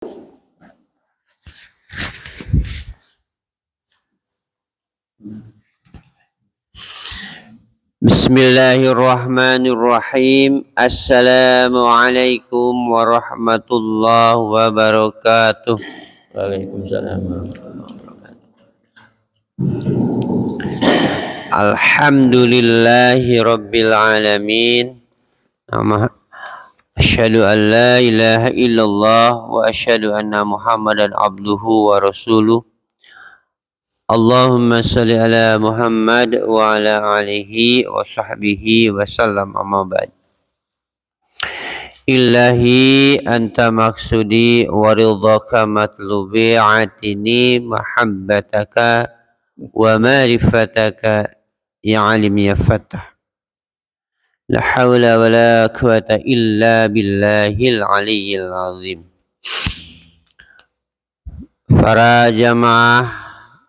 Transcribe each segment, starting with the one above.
Bismillahirrahmanirrahim. Assalamualaikum warahmatullahi wabarakatuh. Waalaikumsalam warahmatullahi wabarakatuh. Alhamdulillahi rabbil alamin. Asyhadu an la ilaha illallah wa asyhadu anna Muhammadan abduhu wa rasuluh. Allahumma salli ala Muhammad wa ala alihi wa sahbihi wa sallam, amma ba'd. Ilahi anta maksudi wa ridhaka matlubi atini mahabbataka wa marifataka ya alim ya fatah. La hawla wa la quwata illa billahil aliyyil azim. Para jamaah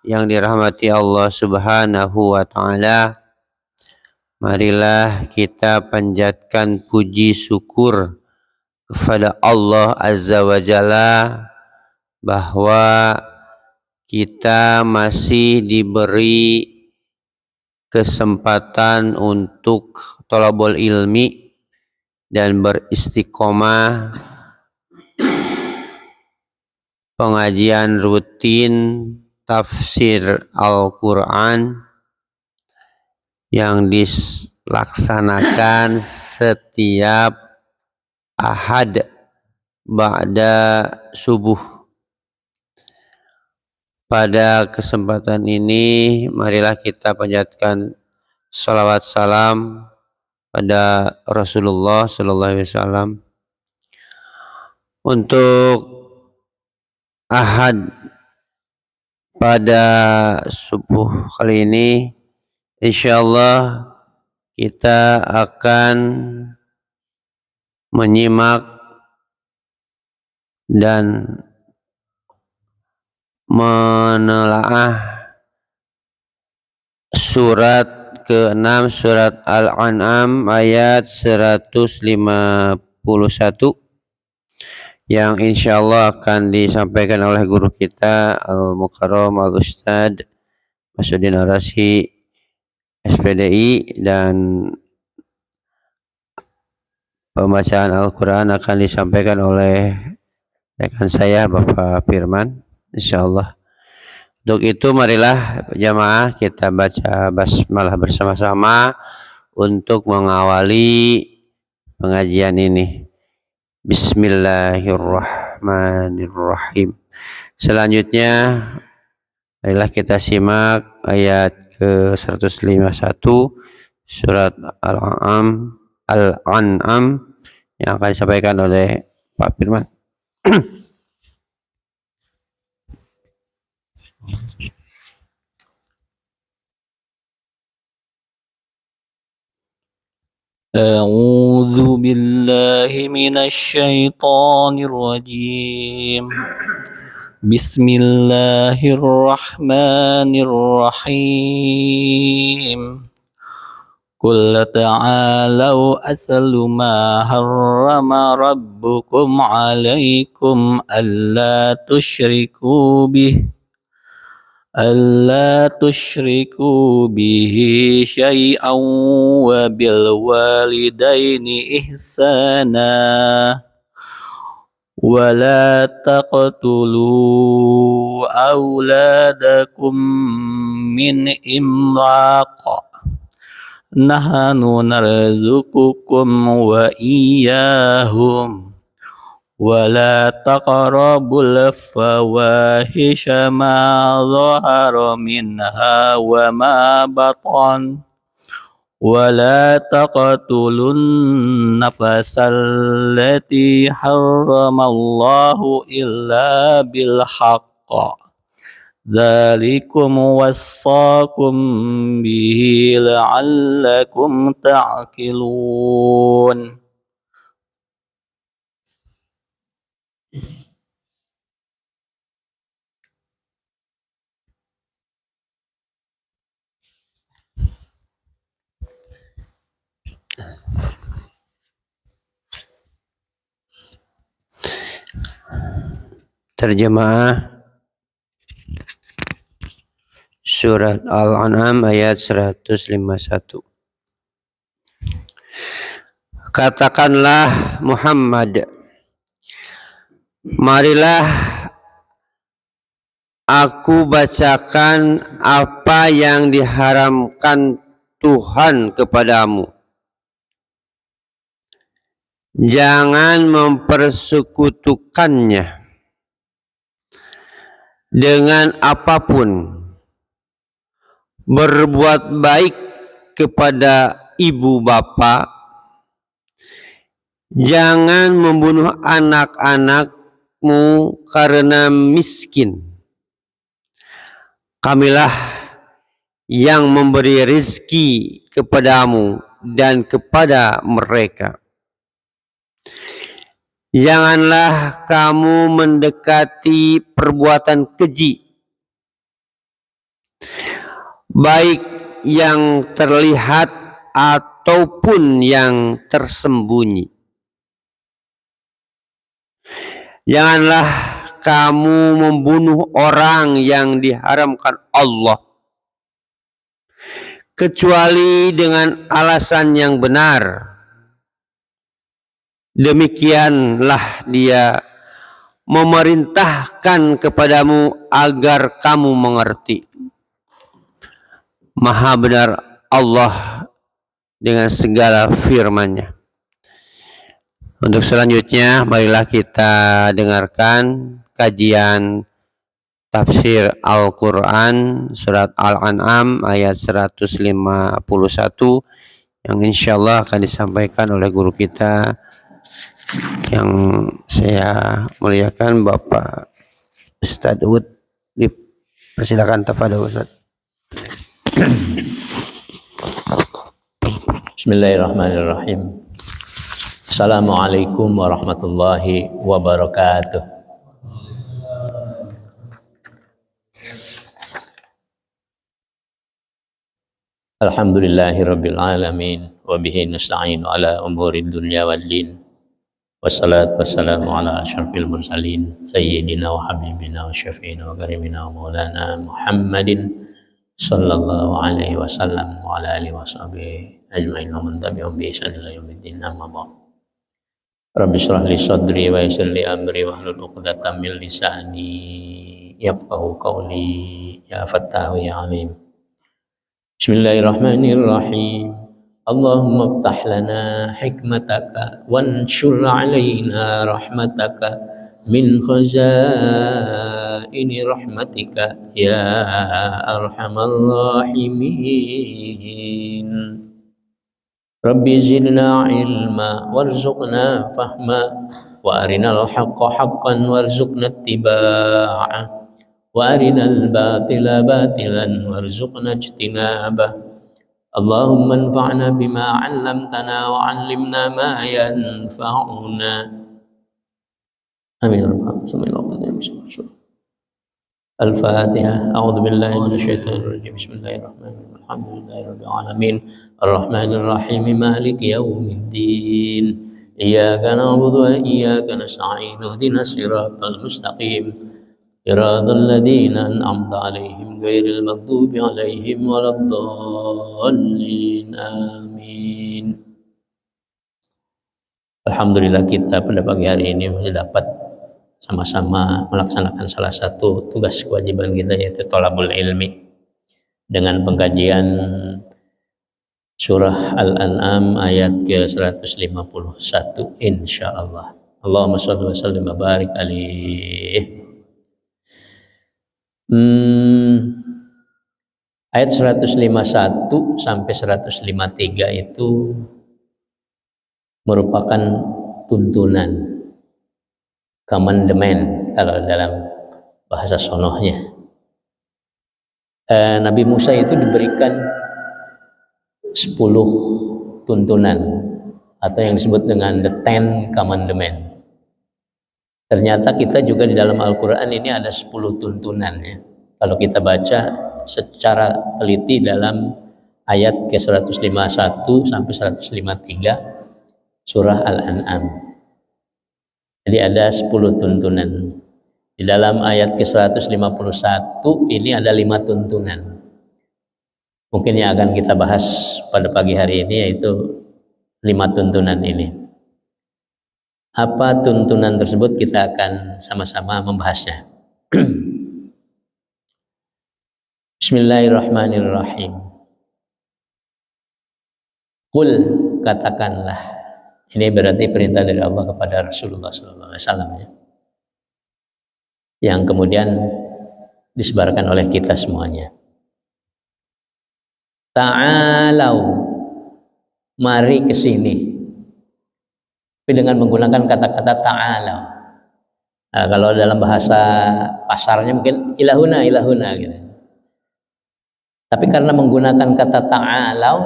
yang dirahmati Allah Subhanahu wa ta'ala, marilah kita panjatkan puji syukur kepada Allah Azza wa Jalla bahwa kita masih diberi kesempatan untuk thalabul ilmi dan beristiqomah pengajian rutin tafsir Al-Quran yang dilaksanakan setiap Ahad ba'da subuh. Pada kesempatan ini marilah kita panjatkan salawat salam pada Rasulullah sallallahu alaihi wasallam. Untuk Ahad pada subuh kali ini, insyaallah kita akan menyimak dan menelaah surat ke-6, surat Al-An'am ayat 151 yang insyaallah akan disampaikan oleh guru kita Al-Mukarram Al-Ustad Mas'udin Ar-Rasyi SPDI, dan pembacaan Al-Quran akan disampaikan oleh rekan saya Bapak Firman insyaallah. Untuk itu marilah jamaah kita baca basmalah bersama-sama untuk mengawali pengajian ini. Bismillahirrahmanirrahim. Selanjutnya marilah kita simak ayat ke-151 surat Al-An'am yang akan disampaikan oleh Pak Firman. أعوذ بالله من الشيطان الرجيم. بسم الله الرحمن الرحيم. قل تعالوا أتل ما حرم ربكم عليكم ألا تشركوا به شيئا وبالوالدين إحسانا ولا تقتلوا أولادكم من إملاق نحن نرزقكم وإياهم ولا تقربوا الفواحش ما ظهر منها وما بطن ولا تقتلوا النفس التي حرم الله إلا بالحق ذلكم وصاكم به لعلكم تعقلون. Terjemah surat Al-An'am ayat 151. Katakanlah Muhammad, marilah aku bacakan apa yang diharamkan Tuhan kepadamu. Jangan mempersekutukannya dengan apapun. Berbuat baik kepada ibu bapa. Jangan membunuh anak-anakmu karena miskin. Kamilah yang memberi rizki kepadamu dan kepada mereka. Janganlah kamu mendekati perbuatan keji, baik yang terlihat ataupun yang tersembunyi. Janganlah kamu membunuh orang yang diharamkan Allah, kecuali dengan alasan yang benar. Demikianlah Dia memerintahkan kepadamu agar kamu mengerti. Maha benar Allah dengan segala firman-Nya. Untuk selanjutnya, marilah kita dengarkan kajian tafsir Al-Quran surat Al-An'am ayat 151 yang insyaallah akan disampaikan oleh guru kita yang saya muliakan, Bapak Ustadz Ud. Persilakan tafadhol Ustadz. Bismillahirrahmanirrahim. Assalamualaikum warahmatullahi wabarakatuh. Alhamdulillahirabbil alamin wa bihi nasta'inu ala umurid dunya wad din. Wassalatu wassalamu ala asyrafil mursalin sayyidina wa habibina wa syafi'ina wa karimina wa maulana Muhammadin sallallahu alaihi wasallam wa ala alihi wa sahbihi ajma'in wa man tabi'ahum bi ihsan ila yaumiddin. Amma ba'd. Rabbi shrah li sadri wa yassir li amri wa hlul 'uqdatam min lisani yafqahu qawli. Ya Fattahu ya Alim. Bismillahirrahmanirrahim. Allahumma iftah lana hikmataka wanshur alaina rahmataka min khazaini rahmatika ya arhamar rahimin. Rabbi zidna ilma warzuqna fahma wa arinal haqqa haqqan warzuqna ittiba'ah wa arinal batila batilan warzuqna ijtinabah. Allahumma anfa'na bima 'allamtana wa 'allimna ma yanfa'una. Amin. Al-Fatihah. A'udzu billahi minasyaitonir rajim. Bismillahirrahmanirrahim. Alhamdulillahirabbil alamin. Arrahmanir rahim. Maliki yaumiddin. Iyyaka na'budu wa iyyaka nasta'in. Ihdinas siratal mustaqim. Siratal ladzina an'amta 'alaihim ghairil maghdubi 'alaihim waladdallin. Amin. Alhamdulillah, kita pada pagi hari ini masih dapat sama-sama melaksanakan salah satu tugas kewajiban kita, yaitu thalabul ilmi, dengan pengkajian surah Al-An'am ayat ke-151 insyaallah. Allahumma shalli wa sallim wa barik alaihi. Ayat 151 sampai 153 itu merupakan tuntunan, komandemen kalau dalam bahasa sonohnya. Nabi Musa itu diberikan 10 tuntunan atau yang disebut dengan the 10 commandment. Ternyata kita juga di dalam Al-Quran ini ada 10 tuntunan ya. Kalau kita baca secara teliti dalam ayat ke-151 sampai 153 surah Al-An'am. Jadi ada 10 tuntunan. Di Di dalam ayat ke-151 ini ada 5 tuntunan. Mungkin yang akan kita bahas pada pagi hari ini yaitu 5 tuntunan ini. Apa tuntunan tersebut kita akan sama-sama membahasnya. Bismillahirrahmanirrahim. Qul, katakanlah. Ini berarti perintah dari Allah kepada Rasulullah SAW ya. Yang kemudian disebarkan oleh kita semuanya. Ta'alau, mari ke sini. Tapi dengan menggunakan kata-kata ta'alau. Nah, kalau dalam bahasa pasarnya mungkin ilahuna gitu. Tapi karena menggunakan kata ta'alau,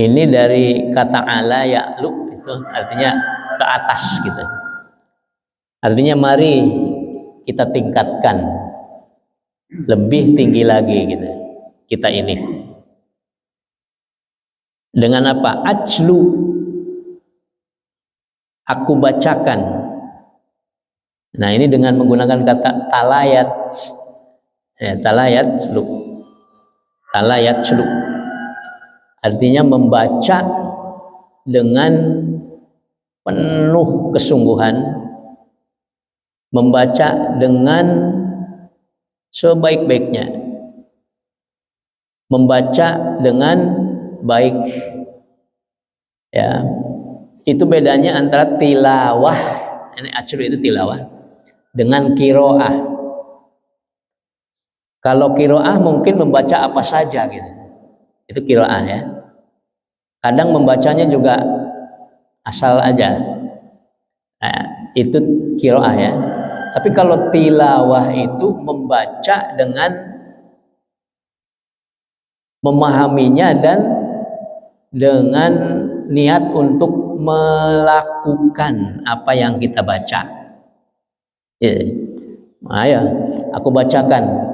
ini dari kata ala ya'lu, itu artinya ke atas gitu. Artinya mari kita tingkatkan lebih tinggi lagi gitu. Kita ini dengan apa? Ajlu, aku bacakan. Nah ini dengan menggunakan kata talayat ya, talayat slu artinya membaca dengan penuh kesungguhan, membaca dengan sebaik-baiknya, membaca dengan baik ya. Itu bedanya antara tilawah, ini ajlu itu tilawah, dengan kiroah. Kalau kiroah mungkin membaca apa saja gitu, itu kiroah ya. Kadang membacanya juga asal aja, nah, itu kiroah ya. Tapi kalau tilawah itu membaca dengan memahaminya dan dengan niat untuk melakukan apa yang kita baca. Ya, aku bacakan.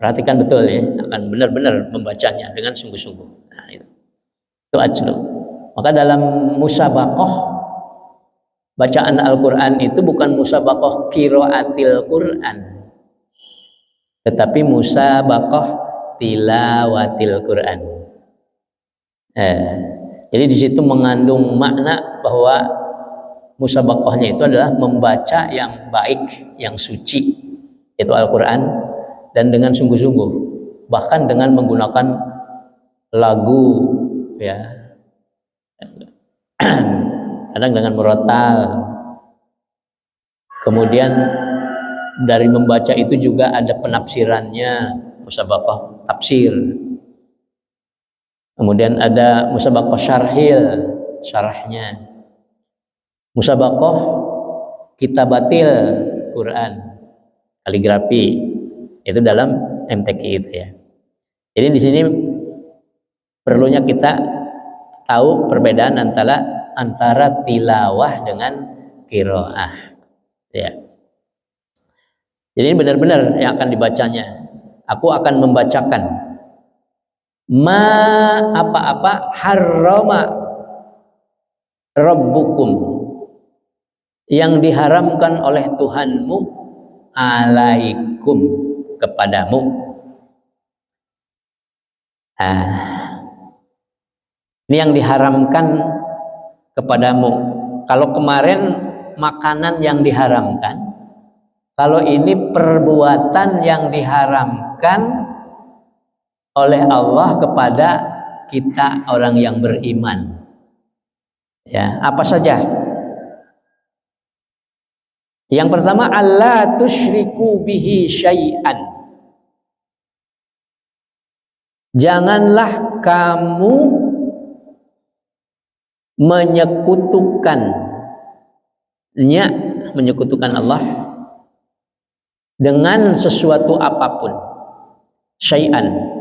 Perhatikan betul ya, akan benar-benar membacanya dengan sungguh-sungguh. Nah, itu ajlu. Maka dalam musabaqah bacaan Al-Quran itu bukan musabaqah qiraatil Quran, tetapi musabaqah tilawatil Quran. Jadi di situ mengandung makna bahwa musabaqahnya itu adalah membaca yang baik, yang suci, itu Al-Quran, dan dengan sungguh-sungguh, bahkan dengan menggunakan lagu ya, kadang dengan murotal. Kemudian dari membaca itu juga ada penafsirannya, musabaqah tafsir. Kemudian ada musabaqah syarhil, syarahnya. Musabaqah kitabatil Quran, kaligrafi, itu dalam MTQ itu ya. Jadi di sini perlunya kita tahu perbedaan antara tilawah dengan qiraah ya. Jadi benar-benar yang akan dibacanya. Aku akan membacakan apa-apa harrama rabbukum, yang diharamkan oleh Tuhanmu alaikum, kepadamu. Ini yang diharamkan kepadamu. Kalau kemarin makanan yang diharamkan, kalau ini perbuatan yang diharamkan oleh Allah kepada kita orang yang beriman. Ya, apa saja? Yang pertama, alla tusyriku bihi syai'an. Janganlah kamu menyekutukan Allah dengan sesuatu apapun. Syai'an.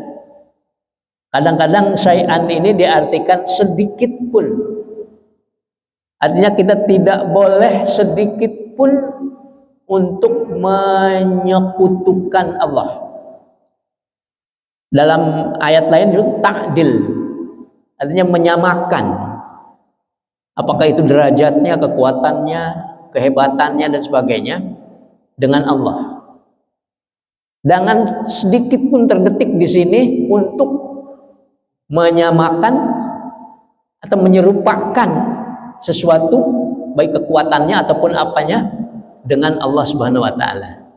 Kadang-kadang syai'an ini diartikan sedikit pun. Artinya kita tidak boleh sedikit pun untuk menyekutukan Allah. Dalam ayat lain itu ta'dil, artinya menyamakan. Apakah itu derajatnya, kekuatannya, kehebatannya dan sebagainya. dengan Allah. Jangan sedikit pun terdetik di sini untuk menyamakan atau menyerupakan sesuatu baik kekuatannya ataupun apanya dengan Allah Subhanahu wa taala.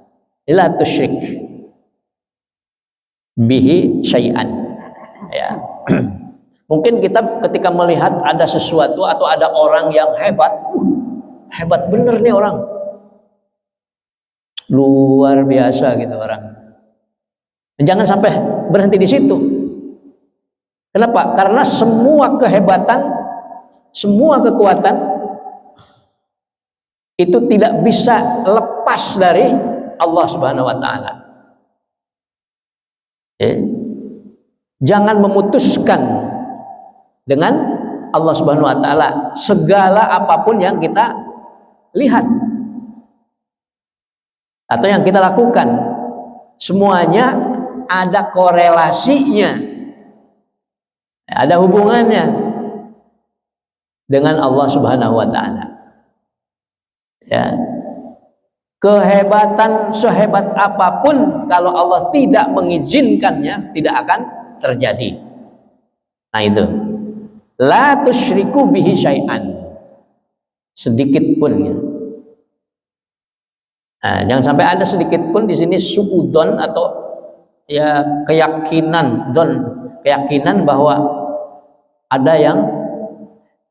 La tusyrik bihi syai'an. Ya. Mungkin kita ketika melihat ada sesuatu atau ada orang yang hebat, hebat bener nih orang. Luar biasa gitu orang. Jangan sampai berhenti di situ. Kenapa? Karena semua kehebatan, semua kekuatan itu tidak bisa lepas dari Allah Subhanahu wa taala. Jangan memutuskan dengan Allah Subhanahu wa taala segala apapun yang kita lihat atau yang kita lakukan. Semuanya ada korelasinya, ada hubungannya dengan Allah Subhanahu wa taala. Ya. Kehebatan sehebat apapun kalau Allah tidak mengizinkannya tidak akan terjadi. Nah itu. La tusyriku bihi syai'an. Sedikit pun ya. Nah, jangan sampai ada sedikit pun di sini suudon atau ya keyakinan bahwa ada yang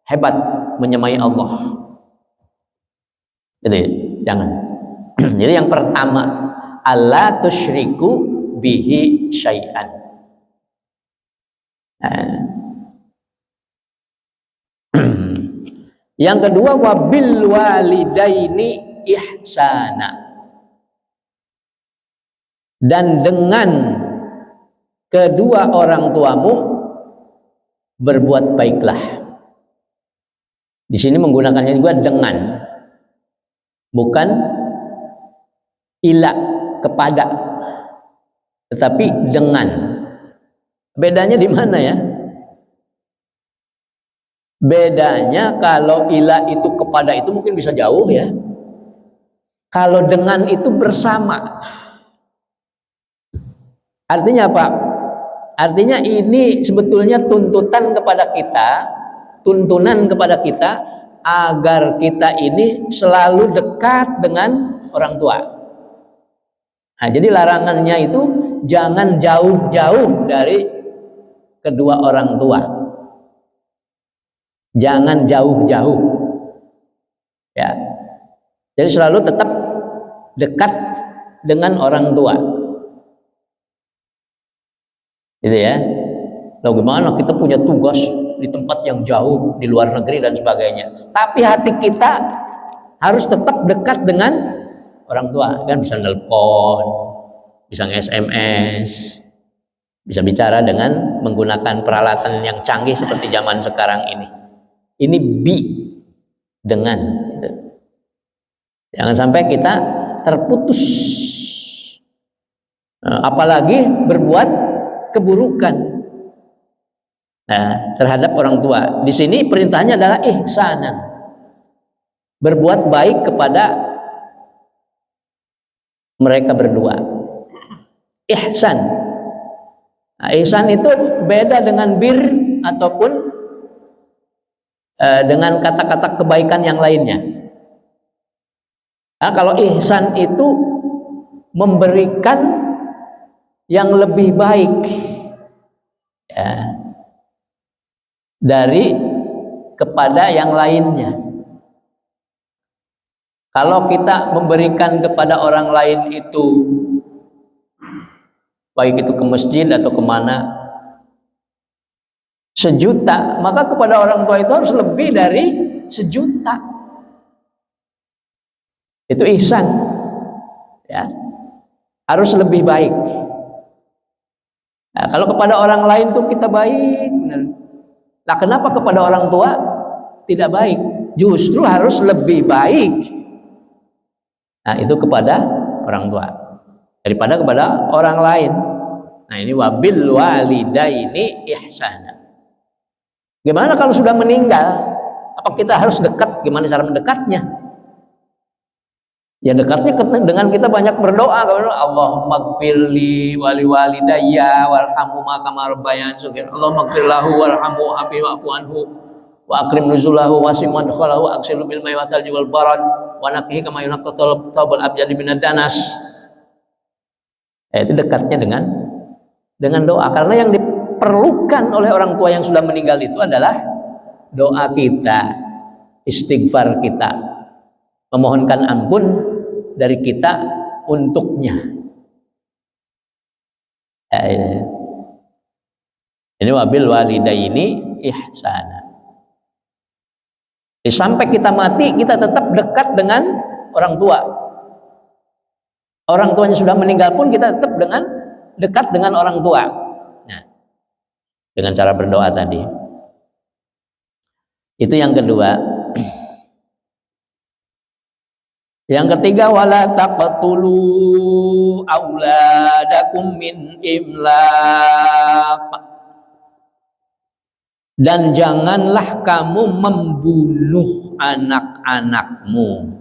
hebat menyamai Allah. Jadi jangan. Jadi yang pertama, alla tusyriku bihi syai'an. Yang kedua, wabil walidaini ihsana. Dan dengan kedua orang tuamu berbuat baiklah. Di sini menggunakannya juga dengan, bukan ila kepada, tetapi dengan. Bedanya di mana ya? Bedanya kalau ila itu kepada itu mungkin bisa jauh ya. Kalau dengan itu bersama. Artinya apa? Artinya ini sebetulnya tuntunan kepada kita agar kita ini selalu dekat dengan orang tua. Nah, jadi larangannya itu jangan jauh-jauh dari kedua orang tua. Jangan jauh-jauh. Ya. Jadi selalu tetap dekat dengan orang tua. Gitu ya. Lalu gimana kita punya tugas di tempat yang jauh, di luar negeri dan sebagainya. Tapi hati kita harus tetap dekat dengan orang tua, kan bisa nelpon, bisa nge-SMS, bisa bicara dengan menggunakan peralatan yang canggih seperti zaman sekarang ini. Ini dengan gitu. Jangan sampai kita terputus, apalagi berbuat keburukan terhadap orang tua. Di sini perintahnya adalah ihsanan, berbuat baik kepada mereka berdua. Ihsan. Nah, ihsan itu beda dengan bir ataupun dengan kata-kata kebaikan yang lainnya. Nah, kalau ihsan itu memberikan yang lebih baik ya, dari kepada yang lainnya. Kalau kita memberikan kepada orang lain itu, baik itu ke masjid atau kemana, 1 juta, maka kepada orang tua itu harus lebih dari 1 juta. Itu ihsan, ya, harus lebih baik. Nah, kalau kepada orang lain tuh kita baik, benar. Nah, kenapa kepada orang tua tidak baik? Justru harus lebih baik. Nah, itu kepada orang tua daripada kepada orang lain. Nah, ini wabil walidaini ihsana. Gimana kalau sudah meninggal? Apa kita harus dekat? Gimana cara mendekatnya? Ya dekatnya dengan kita banyak berdoa. Allahumma gfirli wali walidayya warhamhuma kama rabbayani shaghira. Allahumma gfir lahu warhamhu wa'fu anhu wa akrim nuzulahu wa sim madkhalahu wa aghsilhu bil ma'i wal thalji wal barad wa naqqihi kama yunqqa thawbal abyadi minad danas. Itu dekatnya dengan doa, karena yang diperlukan oleh orang tua yang sudah meninggal itu adalah doa kita, istighfar kita, memohonkan ampun dari kita untuknya. Ini wabil walidaini ihsana. Sampai kita mati kita tetap dekat dengan orang tua. Orang tuanya sudah meninggal pun kita tetap dekat dengan orang tua. Nah, dengan cara berdoa tadi. Itu yang kedua. Yang ketiga, wala taqtulu auladakum min imlaq. Dan janganlah kamu membunuh anak-anakmu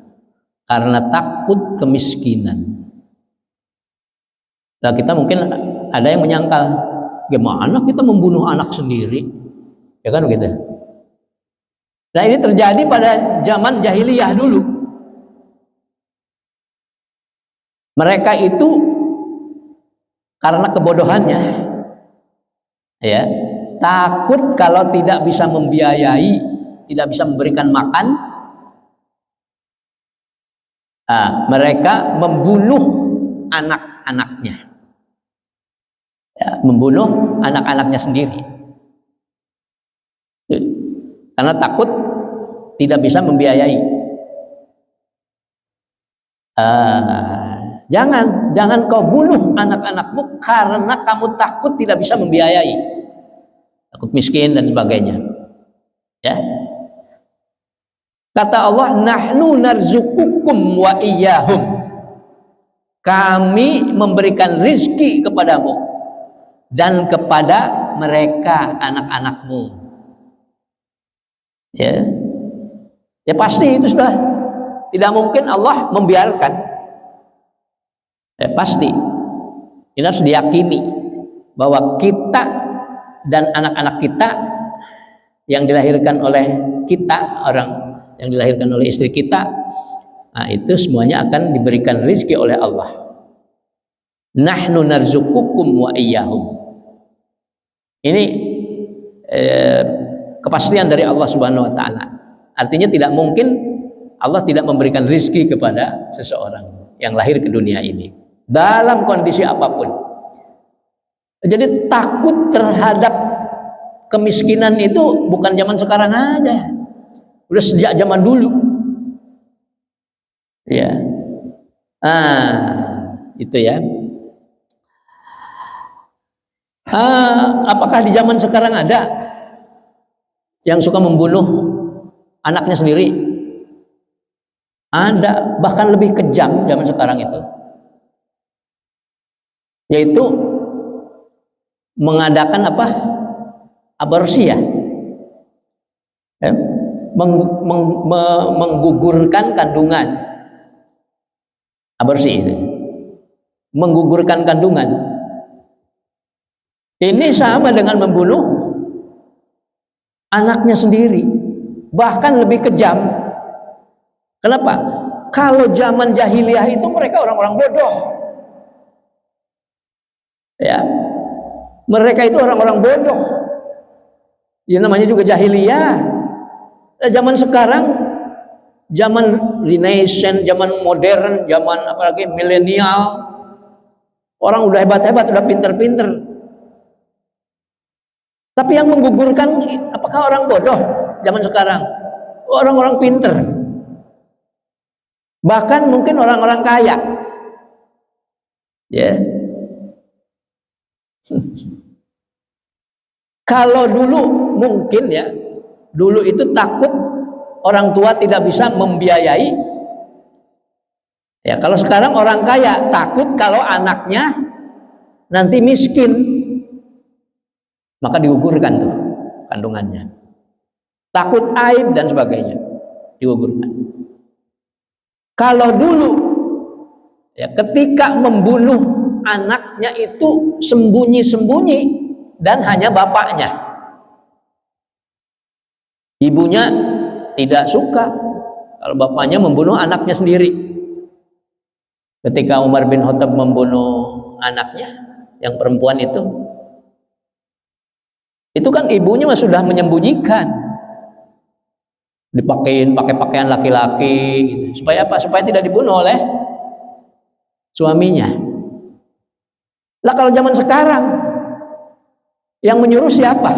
karena takut kemiskinan. Nah, kita mungkin ada yang menyangkal, gimana kita membunuh anak sendiri? Ya kan begitu. Nah, ini terjadi pada zaman jahiliyah dulu. Mereka itu karena kebodohannya, ya, takut kalau tidak bisa membiayai, tidak bisa memberikan makan, mereka membunuh anak-anaknya, ya, membunuh anak-anaknya sendiri, karena takut tidak bisa membiayai. Jangan kau bunuh anak-anakmu karena kamu takut tidak bisa membiayai, takut miskin dan sebagainya. Ya. Kata Allah, nahnu narzuqukum wa iyyahum. Kami memberikan rizki kepadamu dan kepada mereka anak-anakmu. Ya. Ya pasti itu sudah tidak mungkin Allah membiarkan. Pasti ini harus diyakini bahwa kita dan anak-anak kita yang dilahirkan oleh kita, orang yang dilahirkan oleh istri kita, nah itu semuanya akan diberikan rizki oleh Allah. Nahnu narzuqukum wa iyyahum. Ini kepastian dari Allah Subhanahu wa taala. Artinya tidak mungkin Allah tidak memberikan rizki kepada seseorang yang lahir ke dunia ini dalam kondisi apapun. Jadi takut terhadap kemiskinan itu bukan zaman sekarang aja, udah sejak zaman dulu. Ya, itu ya. Apakah di zaman sekarang ada yang suka membunuh anaknya sendiri? Ada, bahkan lebih kejam zaman sekarang itu, yaitu mengadakan aborsi, ya, menggugurkan kandungan, aborsi itu, menggugurkan kandungan. Ini sama dengan membunuh anaknya sendiri, bahkan lebih kejam. Kenapa? Kalau zaman jahiliyah itu mereka orang-orang bodoh. Ya, mereka itu orang-orang bodoh. Ya namanya juga jahiliyah. Zaman sekarang, zaman renaissance, zaman modern, zaman apalagi milenial, orang udah hebat-hebat, udah pinter-pinter. Tapi yang menggugurkan apakah orang bodoh zaman sekarang? Orang-orang pinter. Bahkan mungkin orang-orang kaya. Ya. Kalau dulu mungkin, ya, dulu itu takut orang tua tidak bisa membiayai. Ya, kalau sekarang orang kaya takut kalau anaknya nanti miskin, maka digugurkan tuh kandungannya. Takut aib dan sebagainya, digugurkan. Kalau dulu Ya, ketika membunuh anaknya itu sembunyi-sembunyi dan hanya bapaknya. Ibunya tidak suka kalau bapaknya membunuh anaknya sendiri. Ketika Umar bin Khattab membunuh anaknya yang perempuan itu kan ibunya sudah menyembunyikan, dipakein pakai pakaian laki-laki gitu. Supaya apa? Supaya tidak dibunuh oleh suaminya. Lah kalau zaman sekarang yang menyuruh siapa?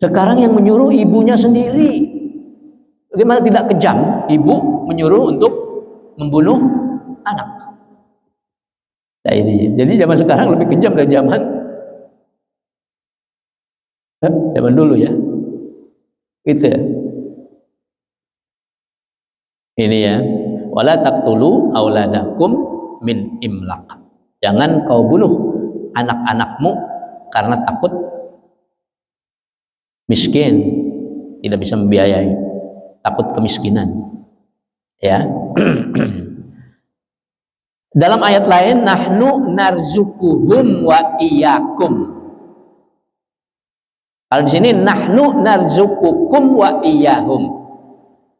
Sekarang yang menyuruh ibunya sendiri. Bagaimana tidak kejam ibu menyuruh untuk membunuh anak? Nah, ini. Jadi zaman sekarang lebih kejam dari zaman dulu ya. Itu ya. Ini ya. Wala taqtulu auladakum min imlaq. Jangan kau bunuh anak-anakmu karena takut miskin, tidak bisa membiayai, takut kemiskinan. Ya. Dalam ayat lain, nahnu narzukuhum wa iyyakum. Kalau di sini nahnu narzukukum wa iyyahum.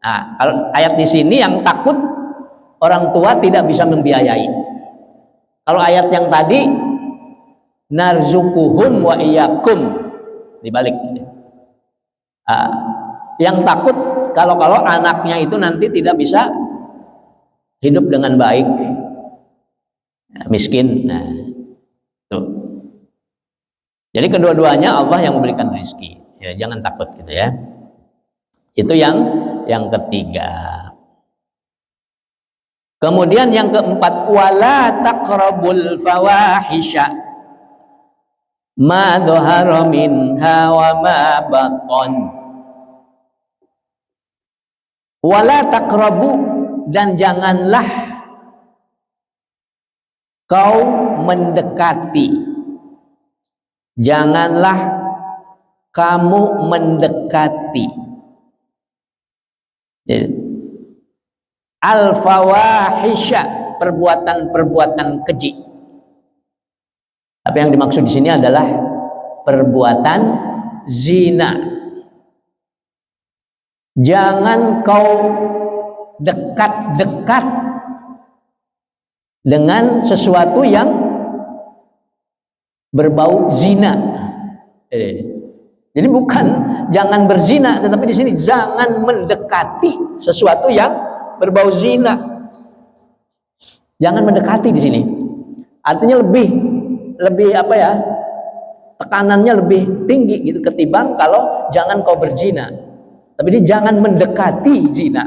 Nah, kalau ayat di sini yang takut orang tua tidak bisa membiayai. Kalau ayat yang tadi narzukuhum wa iyyakum, dibalik. Yang takut kalau anaknya itu nanti tidak bisa hidup dengan baik, miskin. Nah, tuh. Jadi kedua-duanya Allah yang memberikan rezeki. Ya, jangan takut gitu ya. Itu yang ketiga. Kemudian yang keempat, wala taqrabul fawahisha ma dhahara minha wa ma batan. Wala taqrabu, dan janganlah kau mendekati. Janganlah kamu mendekati al-fawahisha, perbuatan-perbuatan keji. Tapi yang dimaksud di sini adalah perbuatan zina. Jangan kau dekat-dekat dengan sesuatu yang berbau zina. Jadi bukan jangan berzina, tetapi di sini jangan mendekati sesuatu yang berbau zina. Jangan mendekati di sini. Artinya lebih apa ya? Tekanannya lebih tinggi gitu ketimbang kalau jangan kau berzina. Tapi ini jangan mendekati zina.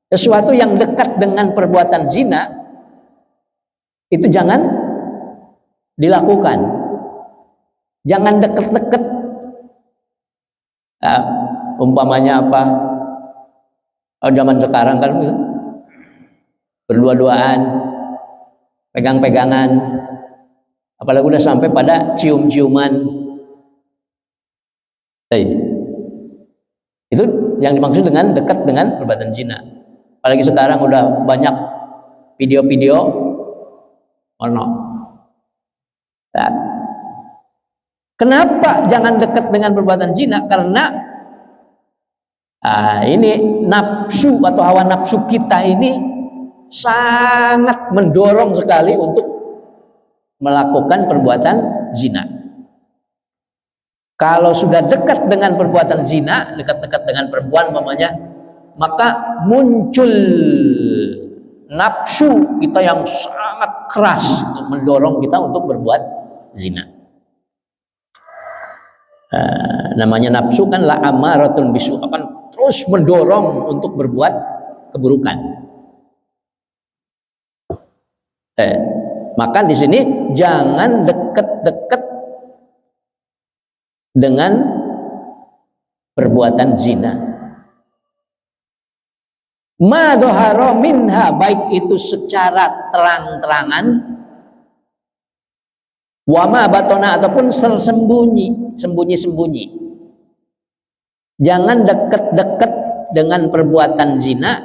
Sesuatu yang dekat dengan perbuatan zina itu jangan dilakukan. Jangan deket-deket. Umpamanya apa? Zaman sekarang kan berdua-duaan, pegang-pegangan, apalagi udah sampai pada cium-ciuman. Itu yang dimaksud dengan dekat dengan perbuatan zina. Apalagi sekarang udah banyak video-video porno. Nah, kenapa jangan dekat dengan perbuatan zina? Karena ini nafsu atau hawa nafsu kita ini sangat mendorong sekali untuk melakukan perbuatan zina. Kalau sudah dekat dengan perbuatan zina, dekat-dekat dengan perempuan umpamanya, maka muncul nafsu kita yang sangat keras mendorong kita untuk berbuat zina. Namanya nafsu kan la amaratun bisu, akan terus mendorong untuk berbuat keburukan. Maka di sini jangan dekat-dekat dengan perbuatan zina. Ma dhahara minha, baik itu secara terang-terangan, wama batona ataupun sembunyi-sembunyi. Jangan dekat-dekat dengan perbuatan zina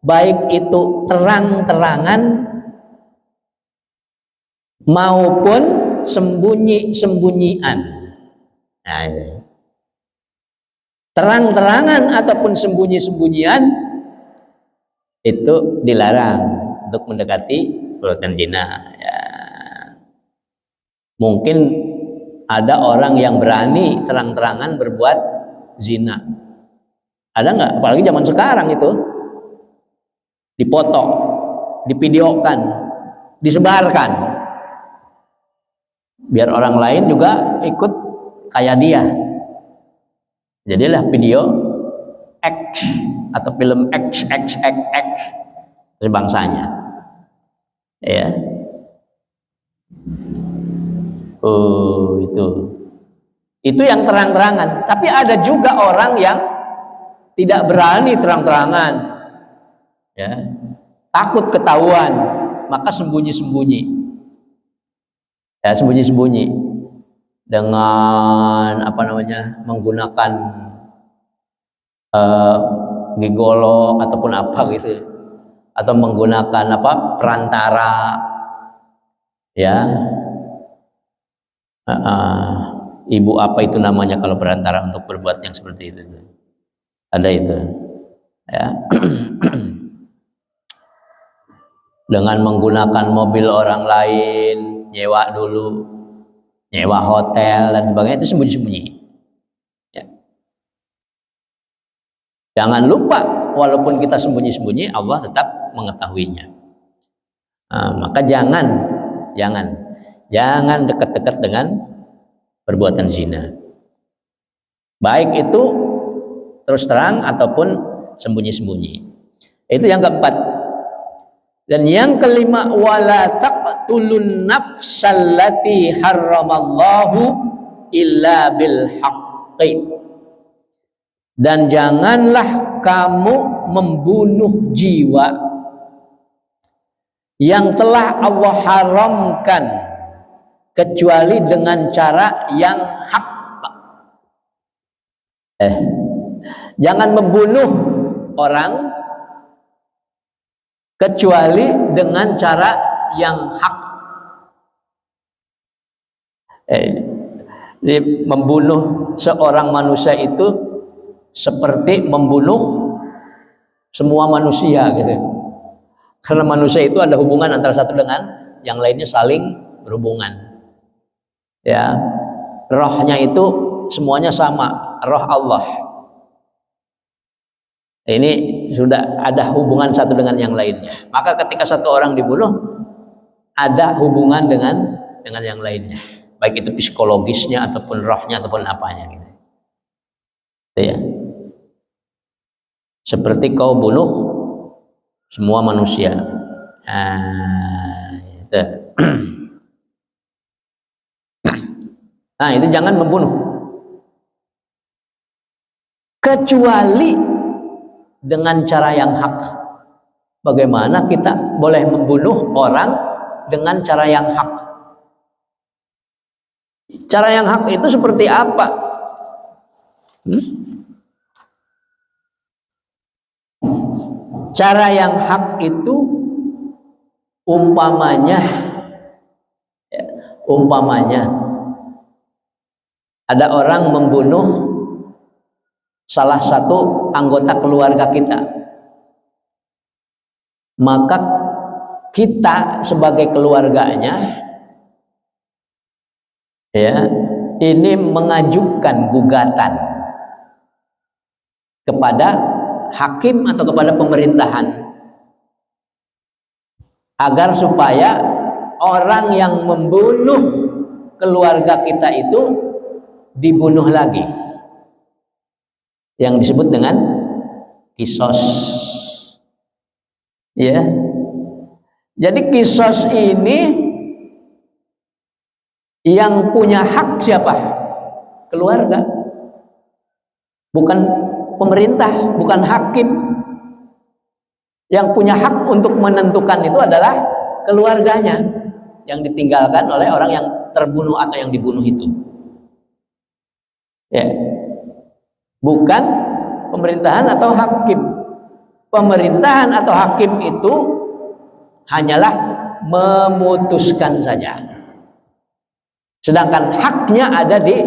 baik itu terang-terangan maupun sembunyi-sembunyian. Nah, terang-terangan ataupun sembunyi-sembunyian itu dilarang untuk mendekati perbuatan zina. Ya. Mungkin ada orang yang berani terang-terangan berbuat zina. Ada nggak? Apalagi zaman sekarang itu dipoto, divideokan, disebarkan, biar orang lain juga ikut kayak dia. Jadilah video X atau film XXXX sebangsanya. Ya. Oh, itu yang terang-terangan. Tapi ada juga orang yang tidak berani terang-terangan, ya, takut ketahuan, maka sembunyi-sembunyi, ya, sembunyi-sembunyi dengan menggunakan gigolo ataupun apa gitu, atau menggunakan perantara, ya. Ibu apa itu namanya kalau perantara untuk berbuat yang seperti itu? Ada itu, ya. Dengan menggunakan mobil orang lain, nyewa dulu, nyewa hotel dan sebagainya, itu sembunyi-sembunyi. Ya. Jangan lupa, walaupun kita sembunyi-sembunyi, Allah tetap mengetahuinya. Maka jangan dekat-dekat dengan perbuatan zina. Baik itu terus terang ataupun sembunyi-sembunyi. Itu yang keempat. Dan yang kelima, wala taqtulun nafsallati harramallahu illa bil haqqi. Dan janganlah kamu membunuh jiwa yang telah Allah haramkan kecuali dengan cara yang hak. Jangan membunuh orang kecuali dengan cara yang hak. Membunuh seorang manusia itu seperti membunuh semua manusia gitu. Karena manusia itu ada hubungan antara satu dengan yang lainnya, saling berhubungan. Ya, rohnya itu semuanya sama, roh Allah. Ini sudah ada hubungan satu dengan yang lainnya. Maka ketika satu orang dibunuh, ada hubungan dengan yang lainnya, baik itu psikologisnya ataupun rohnya ataupun apanya gitu. Ya. Seperti kau bunuh semua manusia. Itu. Nah, itu jangan membunuh. Kecuali dengan cara yang hak. Bagaimana kita boleh membunuh orang dengan cara yang hak? Cara yang hak itu seperti apa? Cara yang hak itu umpamanya ada orang membunuh salah satu anggota keluarga kita, maka kita sebagai keluarganya, ya, ini mengajukan gugatan kepada hakim atau kepada pemerintahan agar supaya orang yang membunuh keluarga kita itu dibunuh lagi, yang disebut dengan kisos. Ya, jadi kisos ini yang punya hak siapa? Keluarga, bukan pemerintah, bukan hakim. Yang punya hak untuk menentukan itu adalah keluarganya yang ditinggalkan oleh orang yang terbunuh atau yang dibunuh itu. Ya, bukan pemerintahan atau hakim. pemerintahan atau hakim itu hanyalah memutuskan saja. Sedangkan haknya ada di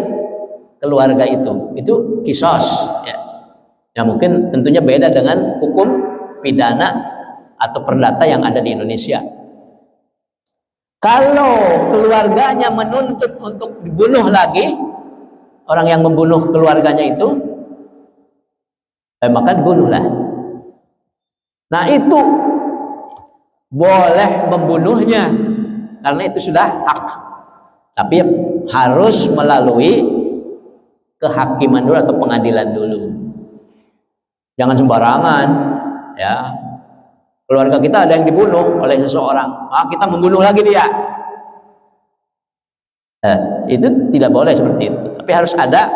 keluarga itu kisos ya. Ya mungkin tentunya beda dengan hukum pidana atau perdata yang ada di Indonesia. Kalau keluarganya menuntut untuk dibunuh lagi, orang yang membunuh keluarganya itu, maka dibunuhlah. Nah itu boleh membunuhnya karena itu sudah hak. Tapi harus melalui kehakiman dulu atau pengadilan dulu. Jangan sembarangan ya. Keluarga kita ada yang dibunuh oleh seseorang, kita membunuh lagi dia. Itu tidak boleh seperti itu. Tapi harus ada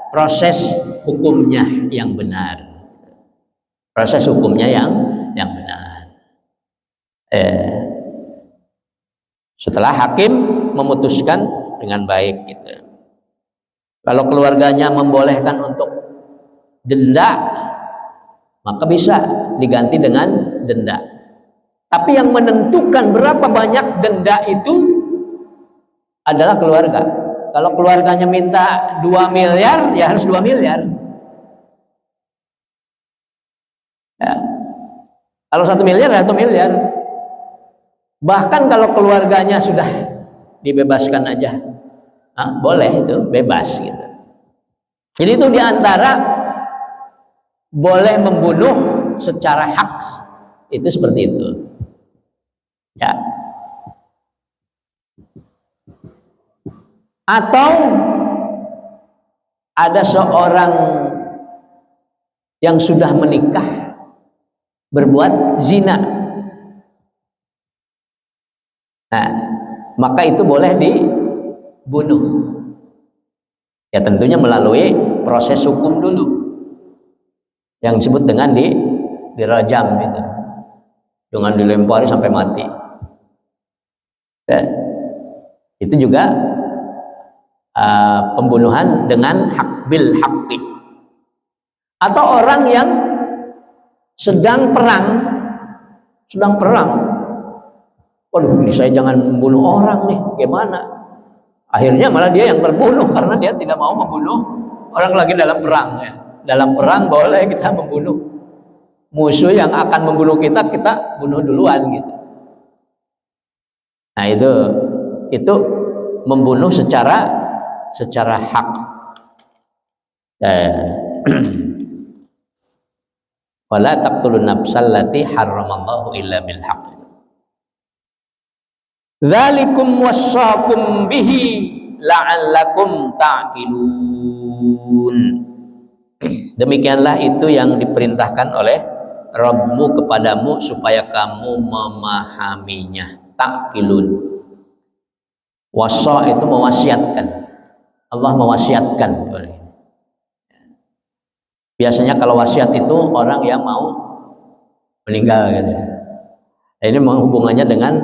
proses hukumnya yang benar. Proses hukumnya yang benar. Setelah hakim memutuskan dengan baik gitu. Kalau keluarganya membolehkan untuk denda, maka bisa diganti dengan denda. Tapi yang menentukan berapa banyak denda itu adalah keluarga. Kalau keluarganya minta 2 miliar, ya harus 2 miliar. Ya. Kalau 1 miliar, ya 1 miliar. Bahkan kalau keluarganya sudah dibebaskan aja, boleh itu, bebas gitu. Jadi itu diantara boleh membunuh secara hak, itu seperti itu. Ya. Atau ada seorang yang sudah menikah berbuat zina. Nah, maka itu boleh dibunuh. Ya tentunya melalui proses hukum dulu. Yang disebut dengan dirajam itu. Dengan dilempari sampai mati. Itu juga pembunuhan dengan hak bil haqqi. Atau orang yang sedang perang, waduh ini saya jangan membunuh orang nih, gimana? Akhirnya malah dia yang terbunuh karena dia tidak mau membunuh orang lagi dalam perang ya. Dalam perang boleh kita membunuh musuh yang akan membunuh kita bunuh duluan gitu. Nah itu membunuh secara hak. Wala taqtulun nafsal lati harramallahu illa bil haqq. Dzalikum wassaqum bihi la'allakum ta'qilun. Demikianlah itu yang diperintahkan oleh Rabbmu kepadamu supaya kamu memahaminya. Ta'qilun. Wasa itu mewasiatkan. Allah mewasiatkan. Biasanya kalau wasiat itu orang yang mau meninggal gitu. Ini menghubungannya dengan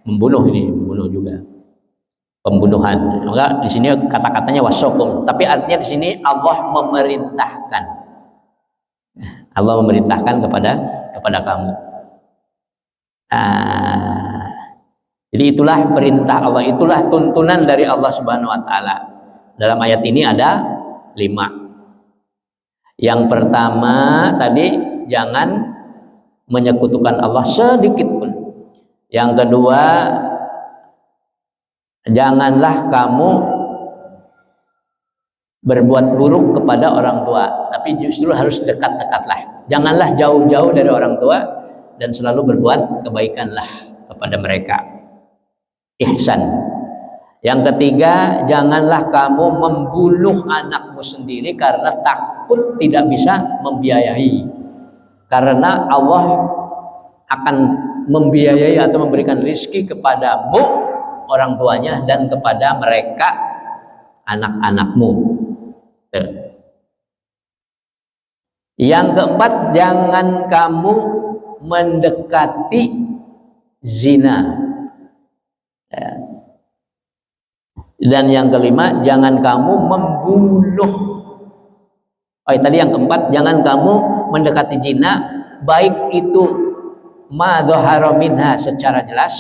membunuh juga. Pembunuhan. Maka di sini kata-katanya wasakum, tapi artinya di sini Allah memerintahkan. Allah memerintahkan kepada kamu. Jadi itulah perintah Allah, itulah tuntunan dari Allah Subhanahu wa taala. Dalam ayat ini ada 5. Yang pertama tadi jangan menyekutukan Allah sedikit pun. Yang kedua, janganlah kamu berbuat buruk kepada orang tua, tapi justru harus dekat-dekatlah. Janganlah jauh-jauh dari orang tua dan selalu berbuat kebaikanlah kepada mereka. Ihsan. Yang ketiga, janganlah kamu membunuh anakmu sendiri karena takut tidak bisa membiayai. Karena Allah akan membiayai atau memberikan rizki kepadamu, orang tuanya, dan kepada mereka anak-anakmu. Yang keempat, jangan kamu mendekati zina. Dan yang kelima, jangan kamu membunuh Oh, tadi yang keempat, jangan kamu mendekati zina baik itu ma dhahara minha secara jelas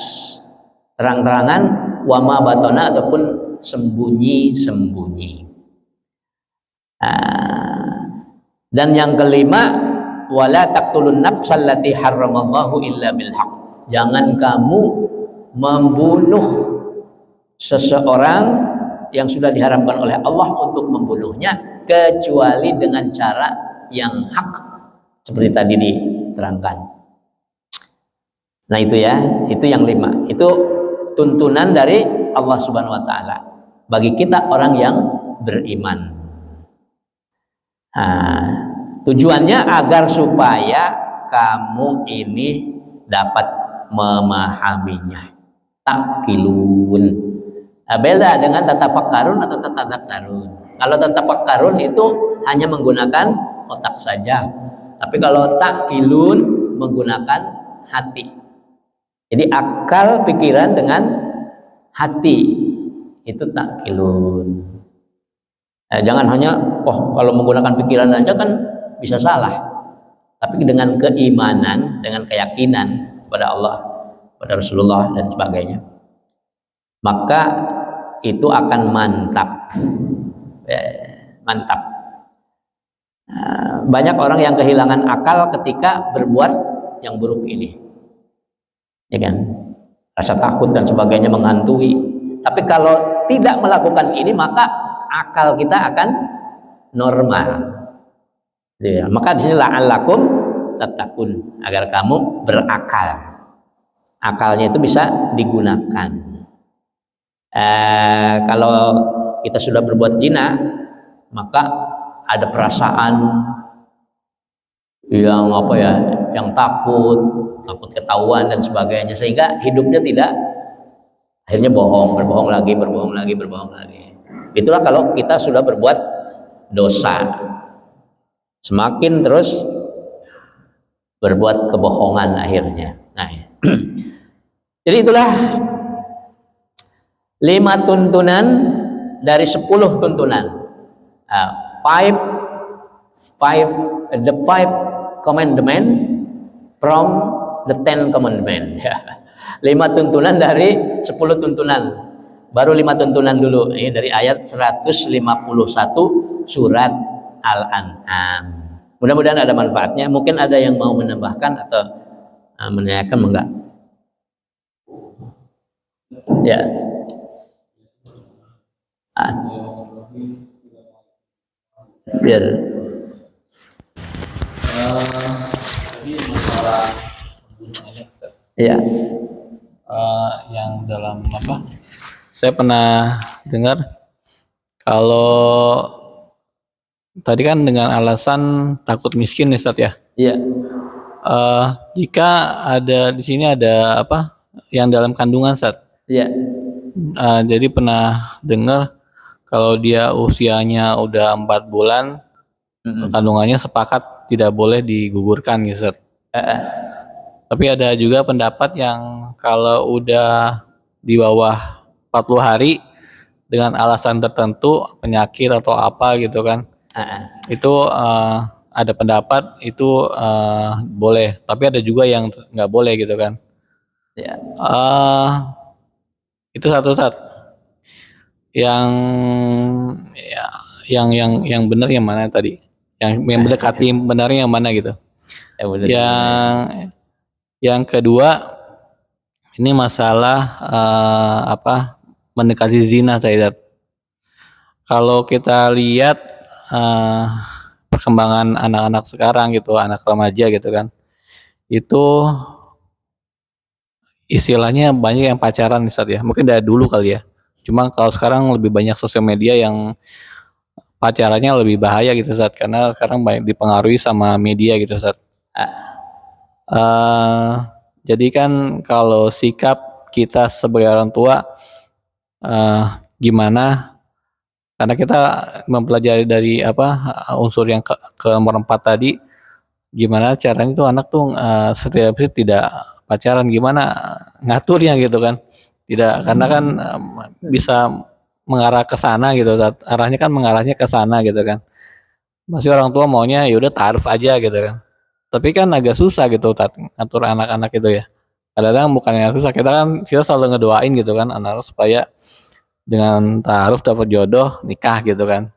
terang-terangan, wa ma batana ataupun sembunyi-sembunyi. Dan yang kelima, wala taqtulun nafsal lati harramallahu illa bil haqq. Jangan kamu membunuh seseorang yang sudah diharamkan oleh Allah untuk membunuhnya kecuali dengan cara yang hak, seperti tadi diterangkan. Nah itu ya, itu yang 5. Itu tuntunan dari Allah Subhanahu wa taala bagi kita orang yang beriman. Tujuannya agar supaya kamu ini dapat memahaminya. Takilun. Beda dengan tatafakkarun atau tatadakkarun. Kalau tatafakkarun itu hanya menggunakan otak saja. Tapi kalau takilun menggunakan hati. Jadi akal pikiran dengan hati itu takilun. Jangan hanya kalau menggunakan pikiran aja kan bisa salah. Tapi dengan keimanan, dengan keyakinan kepada Allah, pada Rasulullah dan sebagainya, maka itu akan mantap. Mantap. Banyak orang yang kehilangan akal ketika berbuat yang buruk ini, ya kan? Rasa takut dan sebagainya menghantui. Tapi kalau tidak melakukan ini, maka akal kita akan normal. Ya, maka di sini la'allakum tattaqun, agar kamu berakal. Akalnya itu bisa digunakan. Kalau kita sudah berbuat zina, maka ada perasaan yang yang takut ketahuan dan sebagainya, sehingga hidupnya tidak, akhirnya berbohong lagi. Itulah kalau kita sudah berbuat dosa, semakin terus berbuat kebohongan akhirnya. Nah, jadi itulah 5 tuntunan dari 10 tuntunan. The five commandment from the 10 commandment. 5 tuntunan dari 10 tuntunan. Baru 5 tuntunan dulu. Ini dari ayat 151 surat Al-An'am. Mudah-mudahan ada manfaatnya. Mungkin ada yang mau menambahkan atau menanyakan, enggak? Ya. Biar masalah ya. Yang dalam apa? Saya pernah dengar kalau tadi kan dengan alasan takut miskin nih, Ustaz ya. Iya. Jika ada di sini ada apa yang dalam kandungan, Ustaz. Iya. Jadi pernah dengar kalau dia usianya udah 4 bulan, kandungannya sepakat tidak boleh digugurkan gitu. Tapi ada juga pendapat yang kalau udah di bawah 40 hari dengan alasan tertentu, penyakit atau apa gitu kan, itu ada pendapat itu boleh. Tapi ada juga yang nggak boleh gitu kan. Ya. Itu satu. Yang benar yang mana tadi? Yang mendekati benarnya yang mana gitu? Yang kedua ini masalah mendekati zina, Sayyidat. Kalau kita lihat perkembangan anak-anak sekarang gitu, anak remaja gitu kan, itu istilahnya banyak yang pacaran, Ustaz ya. Mungkin dari dulu kali ya. Cuma kalau sekarang lebih banyak sosial media yang pacarannya lebih bahaya gitu, Ustaz, karena sekarang banyak dipengaruhi sama media gitu, Ustaz. Jadi kan kalau sikap kita sebagai orang tua gimana? Karena kita mempelajari dari unsur yang ke nomor 4 tadi, gimana caranya tuh anak tuh setiap tidak pacaran, gimana ngaturnya gitu kan? Tidak, karena kan bisa mengarah ke sana gitu, arahnya kan mengarahnya ke sana gitu kan. Pasti orang tua maunya ya udah ta'aruf aja gitu kan. Tapi kan agak susah gitu ngatur anak-anak itu ya. Kadang-kadang bukannya susah, kita selalu ngedoain gitu kan anak supaya dengan ta'aruf dapat jodoh, nikah gitu kan.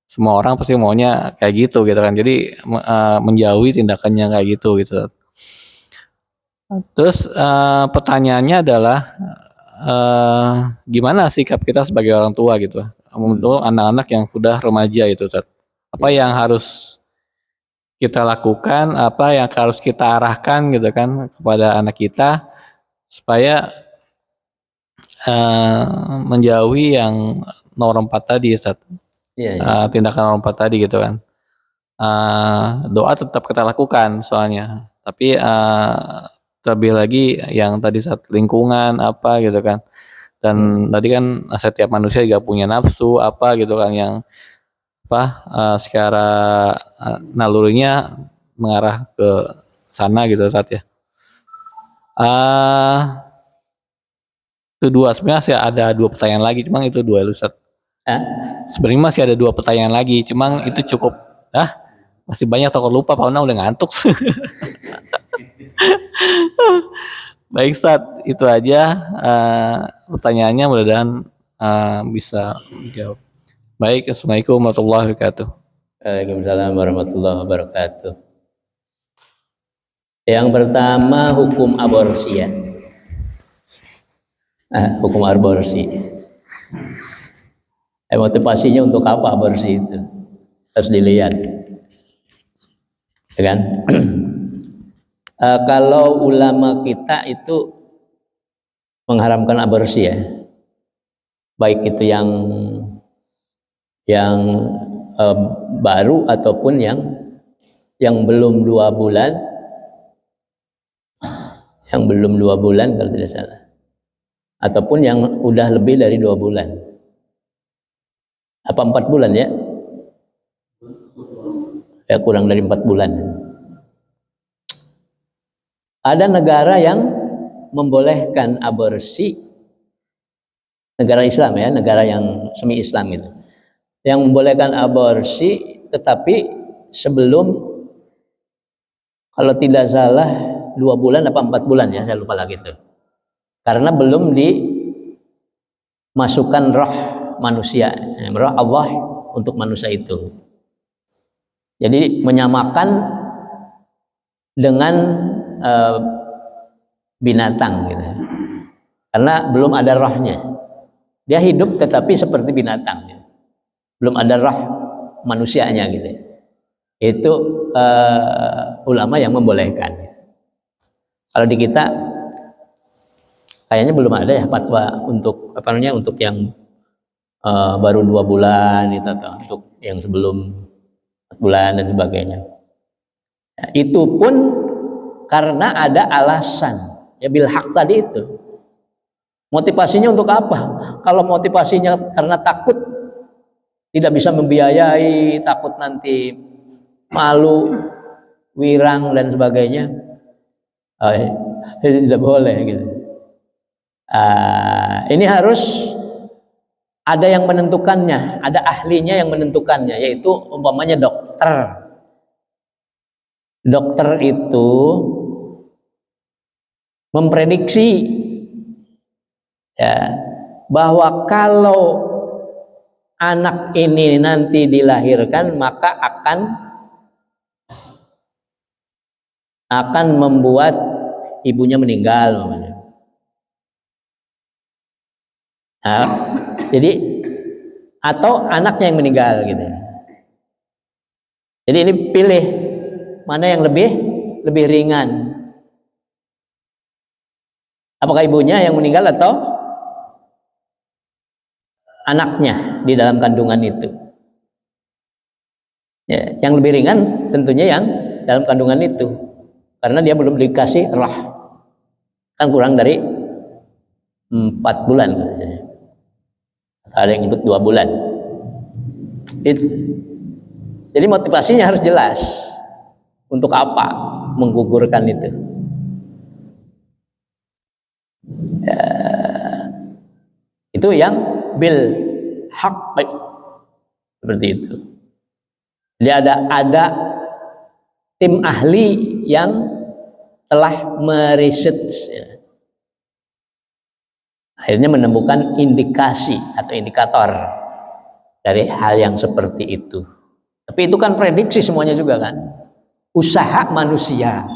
Semua orang pasti maunya kayak gitu kan. Jadi menjauhi tindakannya kayak gitu. Terus pertanyaannya adalah gimana sikap kita sebagai orang tua gitu untuk anak-anak yang sudah remaja itu, Ustaz. Apa yang harus kita lakukan, apa yang harus kita arahkan gitu kan kepada anak kita supaya menjauhi yang nomor 4 tadi, Ustaz. Iya. Tindakan nomor 4 tadi gitu kan. Doa tetap kita lakukan soalnya, tapi terlebih lagi yang tadi saat lingkungan apa gitu kan, dan tadi kan setiap manusia juga punya nafsu apa gitu kan yang secara nalurinya mengarah ke sana gitu saat ya. Itu dua, sebenarnya masih ada 2 pertanyaan lagi, cuma itu 2 Ustaz. Sebenarnya masih ada 2 pertanyaan lagi, cuma itu cukup. Masih banyak takut lupa, Pak Una udah ngantuk. Baik Ustaz, itu aja pertanyaannya, mudah-mudahan bisa dijawab. Baik, Assalamualaikum warahmatullahi wabarakatuh. Waalaikumsalam warahmatullahi wabarakatuh. Yang pertama hukum aborsi ya. Hukum aborsi. Motivasinya untuk apa aborsi itu? Harus dilihat. Ya kan? Kalau ulama kita itu mengharamkan aborsi ya. Baik itu yang baru ataupun yang belum 2 bulan, kalau tidak salah, ataupun yang udah lebih dari 2 bulan. Apa 4 bulan ya? Ya kurang dari 4 bulan. Ada negara yang membolehkan aborsi, negara Islam ya, negara yang semi Islam itu, yang membolehkan aborsi, tetapi sebelum, kalau tidak salah 2 bulan apa 4 bulan ya, saya lupa lagi itu, karena belum dimasukkan roh manusia, roh Allah untuk manusia itu. Jadi menyamakan dengan binatang gitu, karena belum ada rohnya. Dia hidup tetapi seperti binatang gitu. Belum ada roh manusianya gitu. Itu ulama yang membolehkan. Kalau di kita kayaknya belum ada ya fatwa untuk untuk yang baru 2 bulan itu, atau untuk yang sebelum 4 bulan dan sebagainya. Itu pun karena ada alasan ya, bil haq tadi itu. Motivasinya untuk apa? Kalau motivasinya karena takut tidak bisa membiayai, takut nanti malu, wirang dan sebagainya, tidak boleh gitu. Ini harus ada yang menentukannya, ada ahlinya yang menentukannya, yaitu umpamanya dokter. Dokter itu memprediksi ya, bahwa kalau anak ini nanti dilahirkan maka akan membuat ibunya meninggal. Jadi atau anaknya yang meninggal gitu. Jadi ini pilih mana yang lebih ringan. Apakah ibunya yang meninggal atau anaknya di dalam kandungan itu? Ya, yang lebih ringan tentunya yang dalam kandungan itu, karena dia belum dikasih roh, kan kurang dari 4 bulan. Ada yang nyebut 2 bulan. Jadi motivasinya harus jelas. Untuk apa menggugurkan itu? Ya, itu yang bil haq, seperti itu. Jadi ada tim ahli yang telah meriset, akhirnya menemukan indikasi atau indikator dari hal yang seperti itu. Tapi itu kan prediksi semuanya juga kan, usaha manusia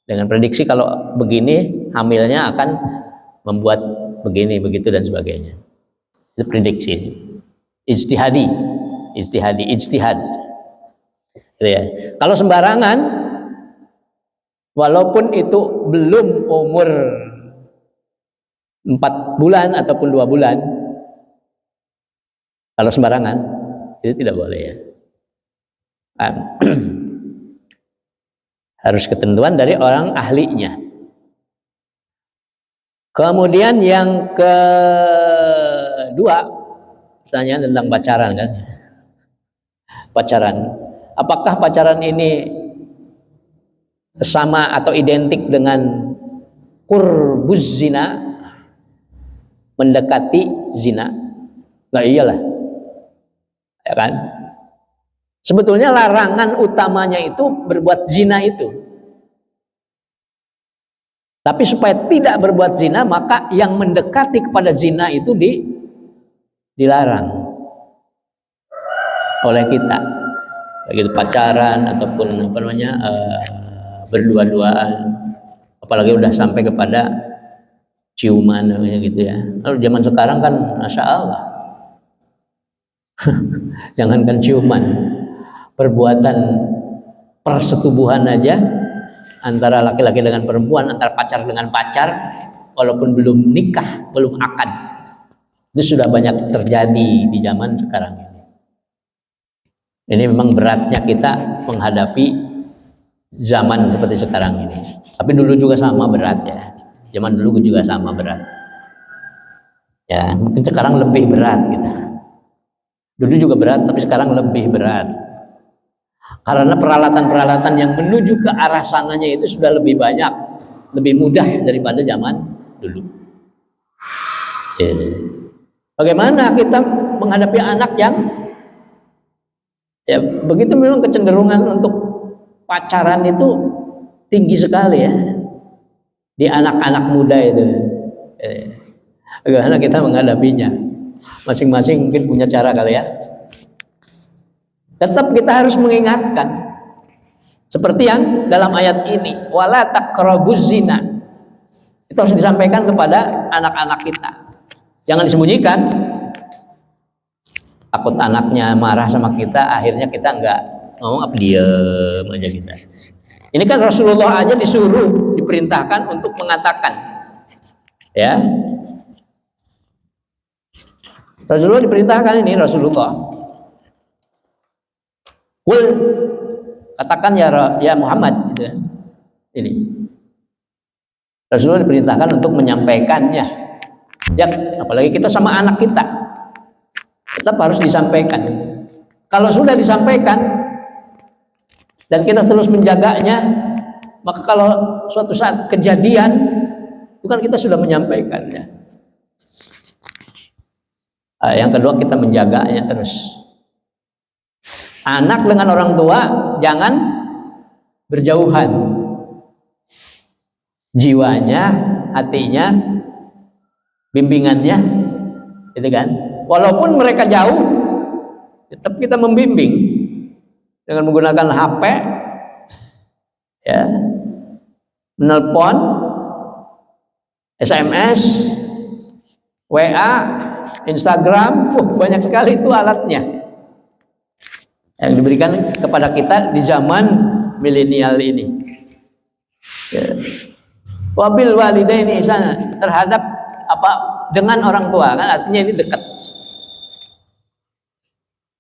dengan prediksi kalau begini hamilnya akan membuat begini begitu dan sebagainya. Itu prediksi, ijtihad. Gitu ya. Kalau sembarangan, walaupun itu belum umur 4 bulan ataupun 2 bulan, kalau sembarangan itu tidak boleh ya. Harus ketentuan dari orang ahlinya. Kemudian yang kedua, pertanyaan tentang pacaran kan. Pacaran. Apakah pacaran ini sama atau identik dengan qurbuz zina, mendekati zina? Nah iyalah, ya kan? Sebetulnya larangan utamanya itu berbuat zina itu. Tapi supaya tidak berbuat zina, maka yang mendekati kepada zina itu dilarang oleh kita. Begitu pacaran ataupun berdua-duaan, apalagi udah sampai kepada ciuman gitu ya. Lalu zaman sekarang kan masya Allah, jangankan ciuman, perbuatan persetubuhan aja antara laki-laki dengan perempuan, antara pacar dengan pacar, walaupun belum nikah, belum akad, itu sudah banyak terjadi di zaman sekarang ini. Ini memang beratnya kita menghadapi zaman seperti sekarang ini. Tapi dulu juga sama berat ya. Zaman dulu juga sama berat. Ya, mungkin sekarang lebih berat kita. Dulu juga berat, tapi sekarang lebih berat. Karena peralatan-peralatan yang menuju ke arah sananya itu sudah lebih banyak, lebih mudah daripada zaman dulu. Ya. Bagaimana kita menghadapi anak yang ya begitu, memang kecenderungan untuk pacaran itu tinggi sekali ya di anak-anak muda itu. Bagaimana kita menghadapinya? Masing-masing mungkin punya cara kali ya. Tetap kita harus mengingatkan seperti yang dalam ayat ini, wala taqrabuz zina. Itu harus disampaikan kepada anak-anak kita. Jangan disembunyikan. Takut anaknya marah sama kita, akhirnya kita enggak ngomong, diam aja kita. Ini kan Rasulullah aja disuruh, diperintahkan untuk mengatakan, ya. Rasulullah diperintahkan ini, Rasulullah. Qul, katakan ya Muhammad gitu. Ini Rasulullah diperintahkan untuk menyampaikannya. Ya, apalagi kita sama anak kita, tetap harus disampaikan. Kalau sudah disampaikan dan kita terus menjaganya, maka kalau suatu saat kejadian itu kan kita sudah menyampaikannya. Yang kedua, kita menjaganya terus. Anak dengan orang tua jangan berjauhan, jiwanya, hatinya, bimbingannya, gitu kan. Walaupun mereka jauh, tetap kita membimbing dengan menggunakan HP, ya, menelpon, SMS, WA, Instagram, banyak sekali itu alatnya yang diberikan kepada kita di zaman milenial ini. Ya. Wabil walidaini ihsana, terhadap dengan orang tua, kan artinya ini dekat.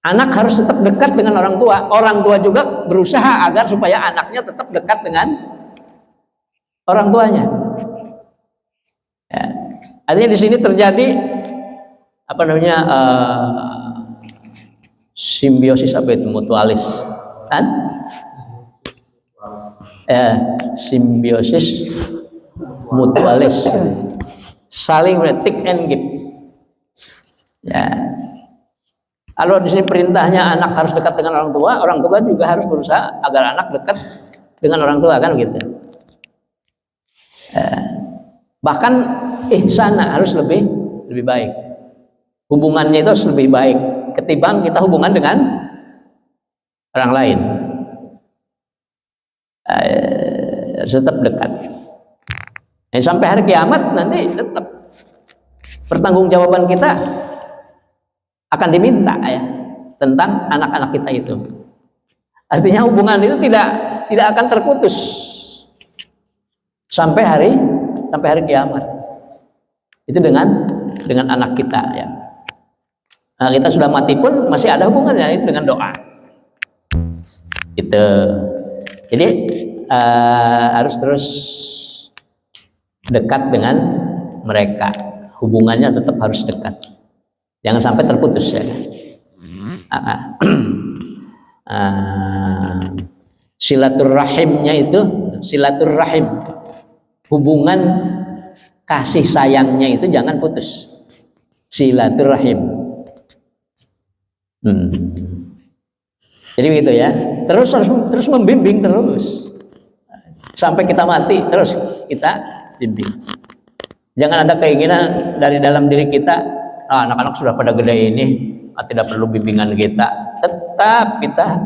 Anak harus tetap dekat dengan orang tua. Orang tua juga berusaha agar supaya anaknya tetap dekat dengan orang tuanya. Ya. Artinya di sini terjadi simbiosis mutualis, kan? Simbiosis mutualis, saling take and give. Ya. Kalau di sini perintahnya anak harus dekat dengan orang tua juga harus berusaha agar anak dekat dengan orang tua, kan gitu. Bahkan ihsana harus lebih baik. Hubungannya itu harus lebih baik ketimbang kita hubungan dengan orang lain. Harus tetap dekat. Sampai hari kiamat nanti tetap pertanggungjawaban kita akan diminta ya tentang anak-anak kita itu. Artinya hubungan itu tidak akan terputus sampai hari kiamat. Itu dengan anak kita ya. Nah, kita sudah mati pun masih ada hubungannya itu dengan doa. Itu. Jadi harus terus dekat dengan mereka. Hubungannya tetap harus dekat. Jangan sampai terputus ya. Silaturrahimnya itu, silaturrahim, hubungan kasih sayangnya itu jangan putus. Silaturrahim. Jadi begitu ya. Terus membimbing terus sampai kita mati, terus kita bimbing. Jangan ada keinginan dari dalam diri kita, anak-anak sudah pada gede ini, tidak perlu bimbingan kita. Tetap kita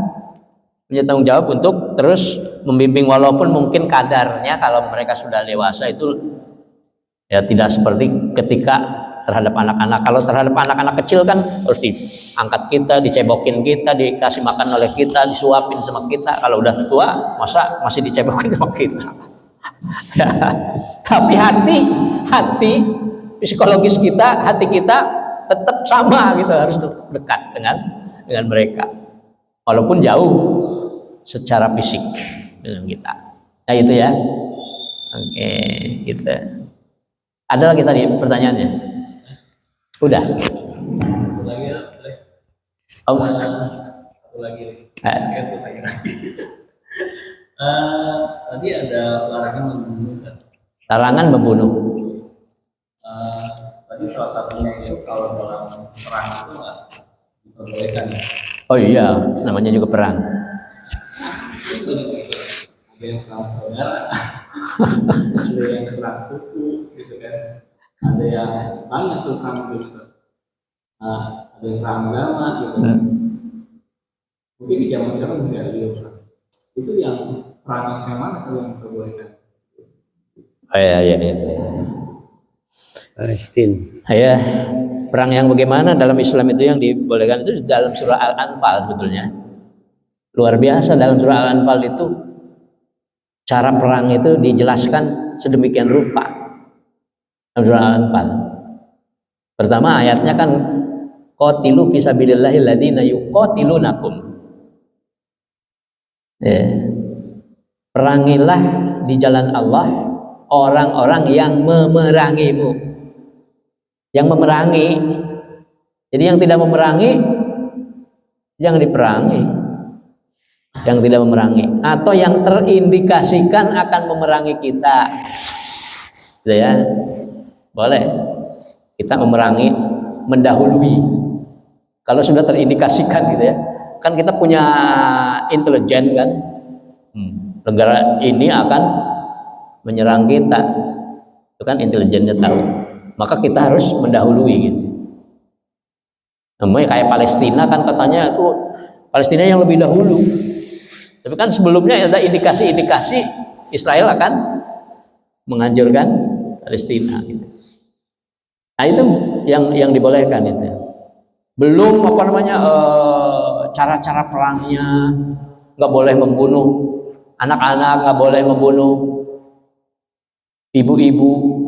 punya tanggung jawab untuk terus membimbing, walaupun mungkin kadarnya kalau mereka sudah dewasa itu ya tidak seperti ketika terhadap anak-anak. Kalau terhadap anak-anak kecil kan harus diangkat kita, dicebokin kita, dikasih makan oleh kita, disuapin sama kita. Kalau udah tua, masa masih dicebokin sama kita? Ya. Tapi hati psikologis kita, hati kita tetap sama gitu, harus dekat dengan mereka, walaupun jauh secara fisik dengan kita. Nah itu ya. Oke, gitu. Ada lagi tadi pertanyaannya? Udah. Satu lagi. Tadi ada larangan membunuh kan? Larangan membunuh. Tadi salah satunya itu kalau dalam perang itu nggak diperbolehkan ya? Oh iya, namanya juga perang. Itu ada yang perang saudara, ada yang perang suku, gitu kan? Ada yang banyak tuh perang gitu. Ada yang perang agama gitu. Mungkin di zaman sekarang tidak ada juga perang. Itu yang perang yang mana kalau yang diperbolehkan? Iya. Palestina. Ya, perang yang bagaimana dalam Islam itu yang dibolehkan itu dalam surah Al-Anfal sebetulnya. Luar biasa, dalam surah Al-Anfal itu cara perang itu dijelaskan sedemikian rupa. Dalam surah Al-Anfal. Pertama ayatnya kan qatilu fisabilillahil ladzina yuqatilunakum. Perangilah di jalan Allah orang-orang yang memerangimu. Yang memerangi, jadi yang tidak memerangi jangan diperangi. Yang tidak memerangi atau yang terindikasikan akan memerangi kita, gitu ya, boleh kita memerangi, mendahului. Kalau sudah terindikasikan gitu ya, kan kita punya intelijen kan, negara ini akan menyerang kita, itu kan intelijennya tahu. Maka kita harus mendahului gitu. Namanya kayak Palestina kan katanya itu Palestina yang lebih dahulu. Tapi kan sebelumnya ada indikasi-indikasi Israel akan menghancurkan Palestina gitu. Nah itu yang dibolehkan itu. Belum cara-cara perangnya, nggak boleh membunuh anak-anak, nggak boleh membunuh ibu-ibu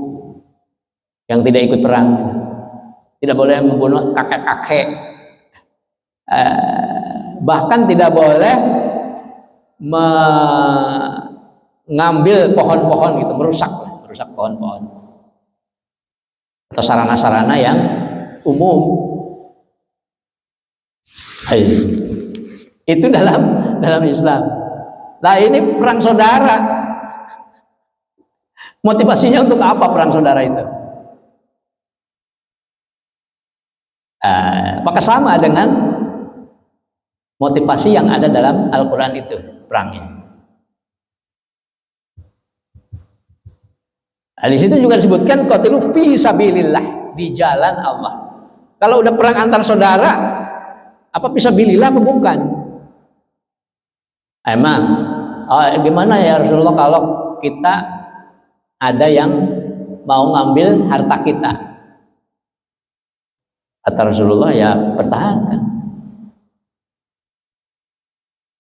yang tidak ikut perang, tidak boleh membunuh kakek-kakek, bahkan tidak boleh mengambil pohon-pohon gitu, merusak pohon-pohon atau sarana-sarana yang umum. Itu dalam Islam. Nah ini perang saudara, motivasinya untuk apa perang saudara itu? Maka sama dengan motivasi yang ada dalam Al-Quran itu perangnya. Nah, di situ juga disebutkan qatilu fi sabilillah, di jalan Allah. Kalau udah perang antar saudara, apa fisabilillah apa bukan? Emang gimana ya Rasulullah kalau kita ada yang mau ngambil harta kita? Kata Rasulullah, ya pertahankan.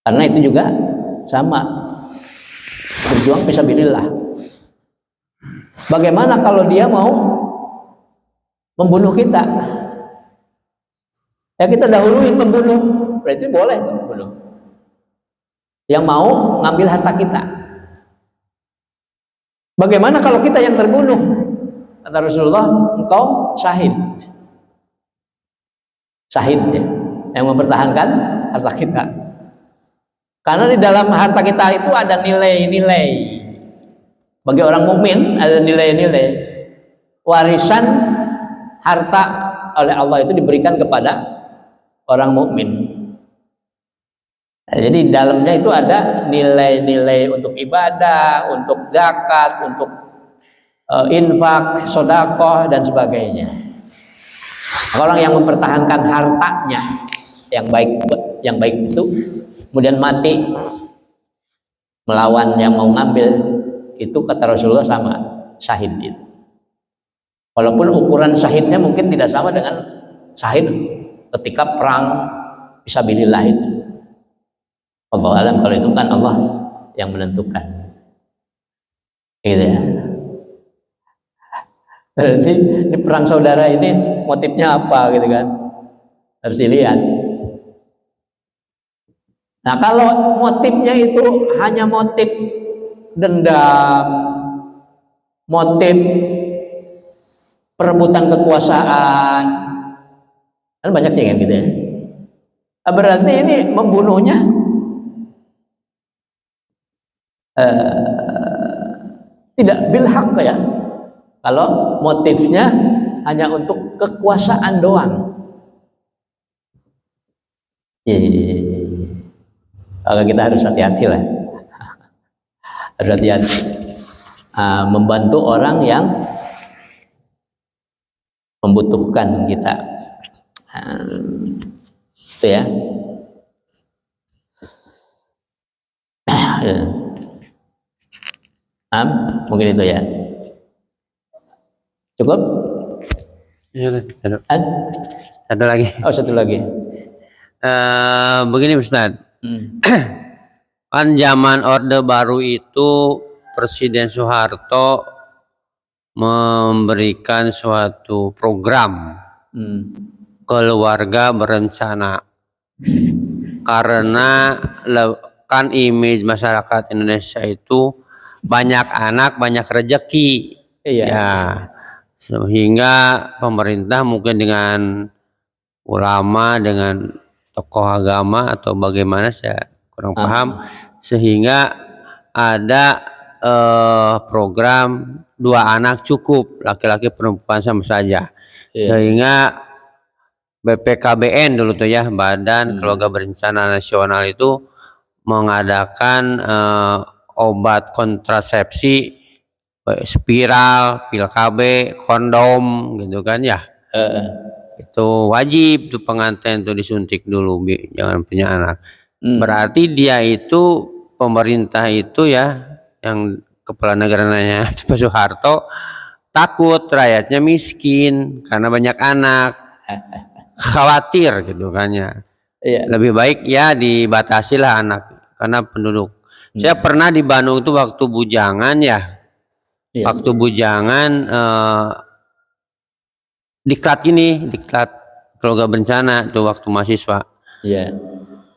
Karena itu juga sama, berjuang fisabilillah. Bagaimana kalau dia mau membunuh kita? Ya kita dahuluin membunuh, berarti boleh itu membunuh. Yang mau ngambil harta kita. Bagaimana kalau kita yang terbunuh? Kata Rasulullah, engkau syahid. Syahid ya, yang mempertahankan harta kita. Karena di dalam harta kita itu ada nilai-nilai. Bagi orang mukmin ada nilai-nilai. Warisan harta oleh Allah itu diberikan kepada orang mukmin. Nah, jadi di dalamnya itu ada nilai-nilai untuk ibadah, untuk zakat, untuk infak, sedekah dan sebagainya. Orang yang mempertahankan hartanya yang baik itu kemudian mati melawan yang mau ngambil, itu kata Rasulullah sama syahid itu. Walaupun ukuran syahidnya mungkin tidak sama dengan syahid ketika perang fisabilillah itu. Allah alam, kalau itu kan Allah yang menentukan. Gitu ya. Berarti di perang saudara ini motifnya apa gitu kan? Harus dilihat. Nah, kalau motifnya itu hanya motif dendam, motif perebutan kekuasaan, kan banyak yang gitu ya. Berarti ini membunuhnya tidak bilhaq ya. Kalau motifnya hanya untuk kekuasaan doang. Kalau kita harus hati-hati lah. Harus hati-hati. Membantu orang yang membutuhkan kita. Itu ya. Mungkin itu ya. Cukup? Iya, satu lagi. Oh, satu lagi. Begini Ustaz. Kan zaman Orde Baru itu Presiden Soeharto memberikan suatu program keluarga berencana, karena kan image masyarakat Indonesia itu banyak anak banyak rezeki. Iya. Ya, sehingga pemerintah mungkin dengan ulama, dengan tokoh agama atau bagaimana saya kurang paham, sehingga ada program 2 anak cukup, laki-laki perempuan sama saja. Sehingga BPKBN dulu tuh ya, Badan Keluarga Berencana Nasional itu mengadakan obat kontrasepsi, spiral, pil KB, kondom gitu kan ya. Itu wajib tuh pengantin tuh disuntik dulu, jangan punya anak. Berarti dia itu, pemerintah itu ya, yang kepala negaranya Pak Soeharto takut rakyatnya miskin karena banyak anak, khawatir gitu kan ya. Lebih baik ya dibatasi lah anak karena penduduk. Saya pernah di Bandung itu waktu bujangan ya. Waktu bujangan diklat keluarga berencana tuh waktu mahasiswa.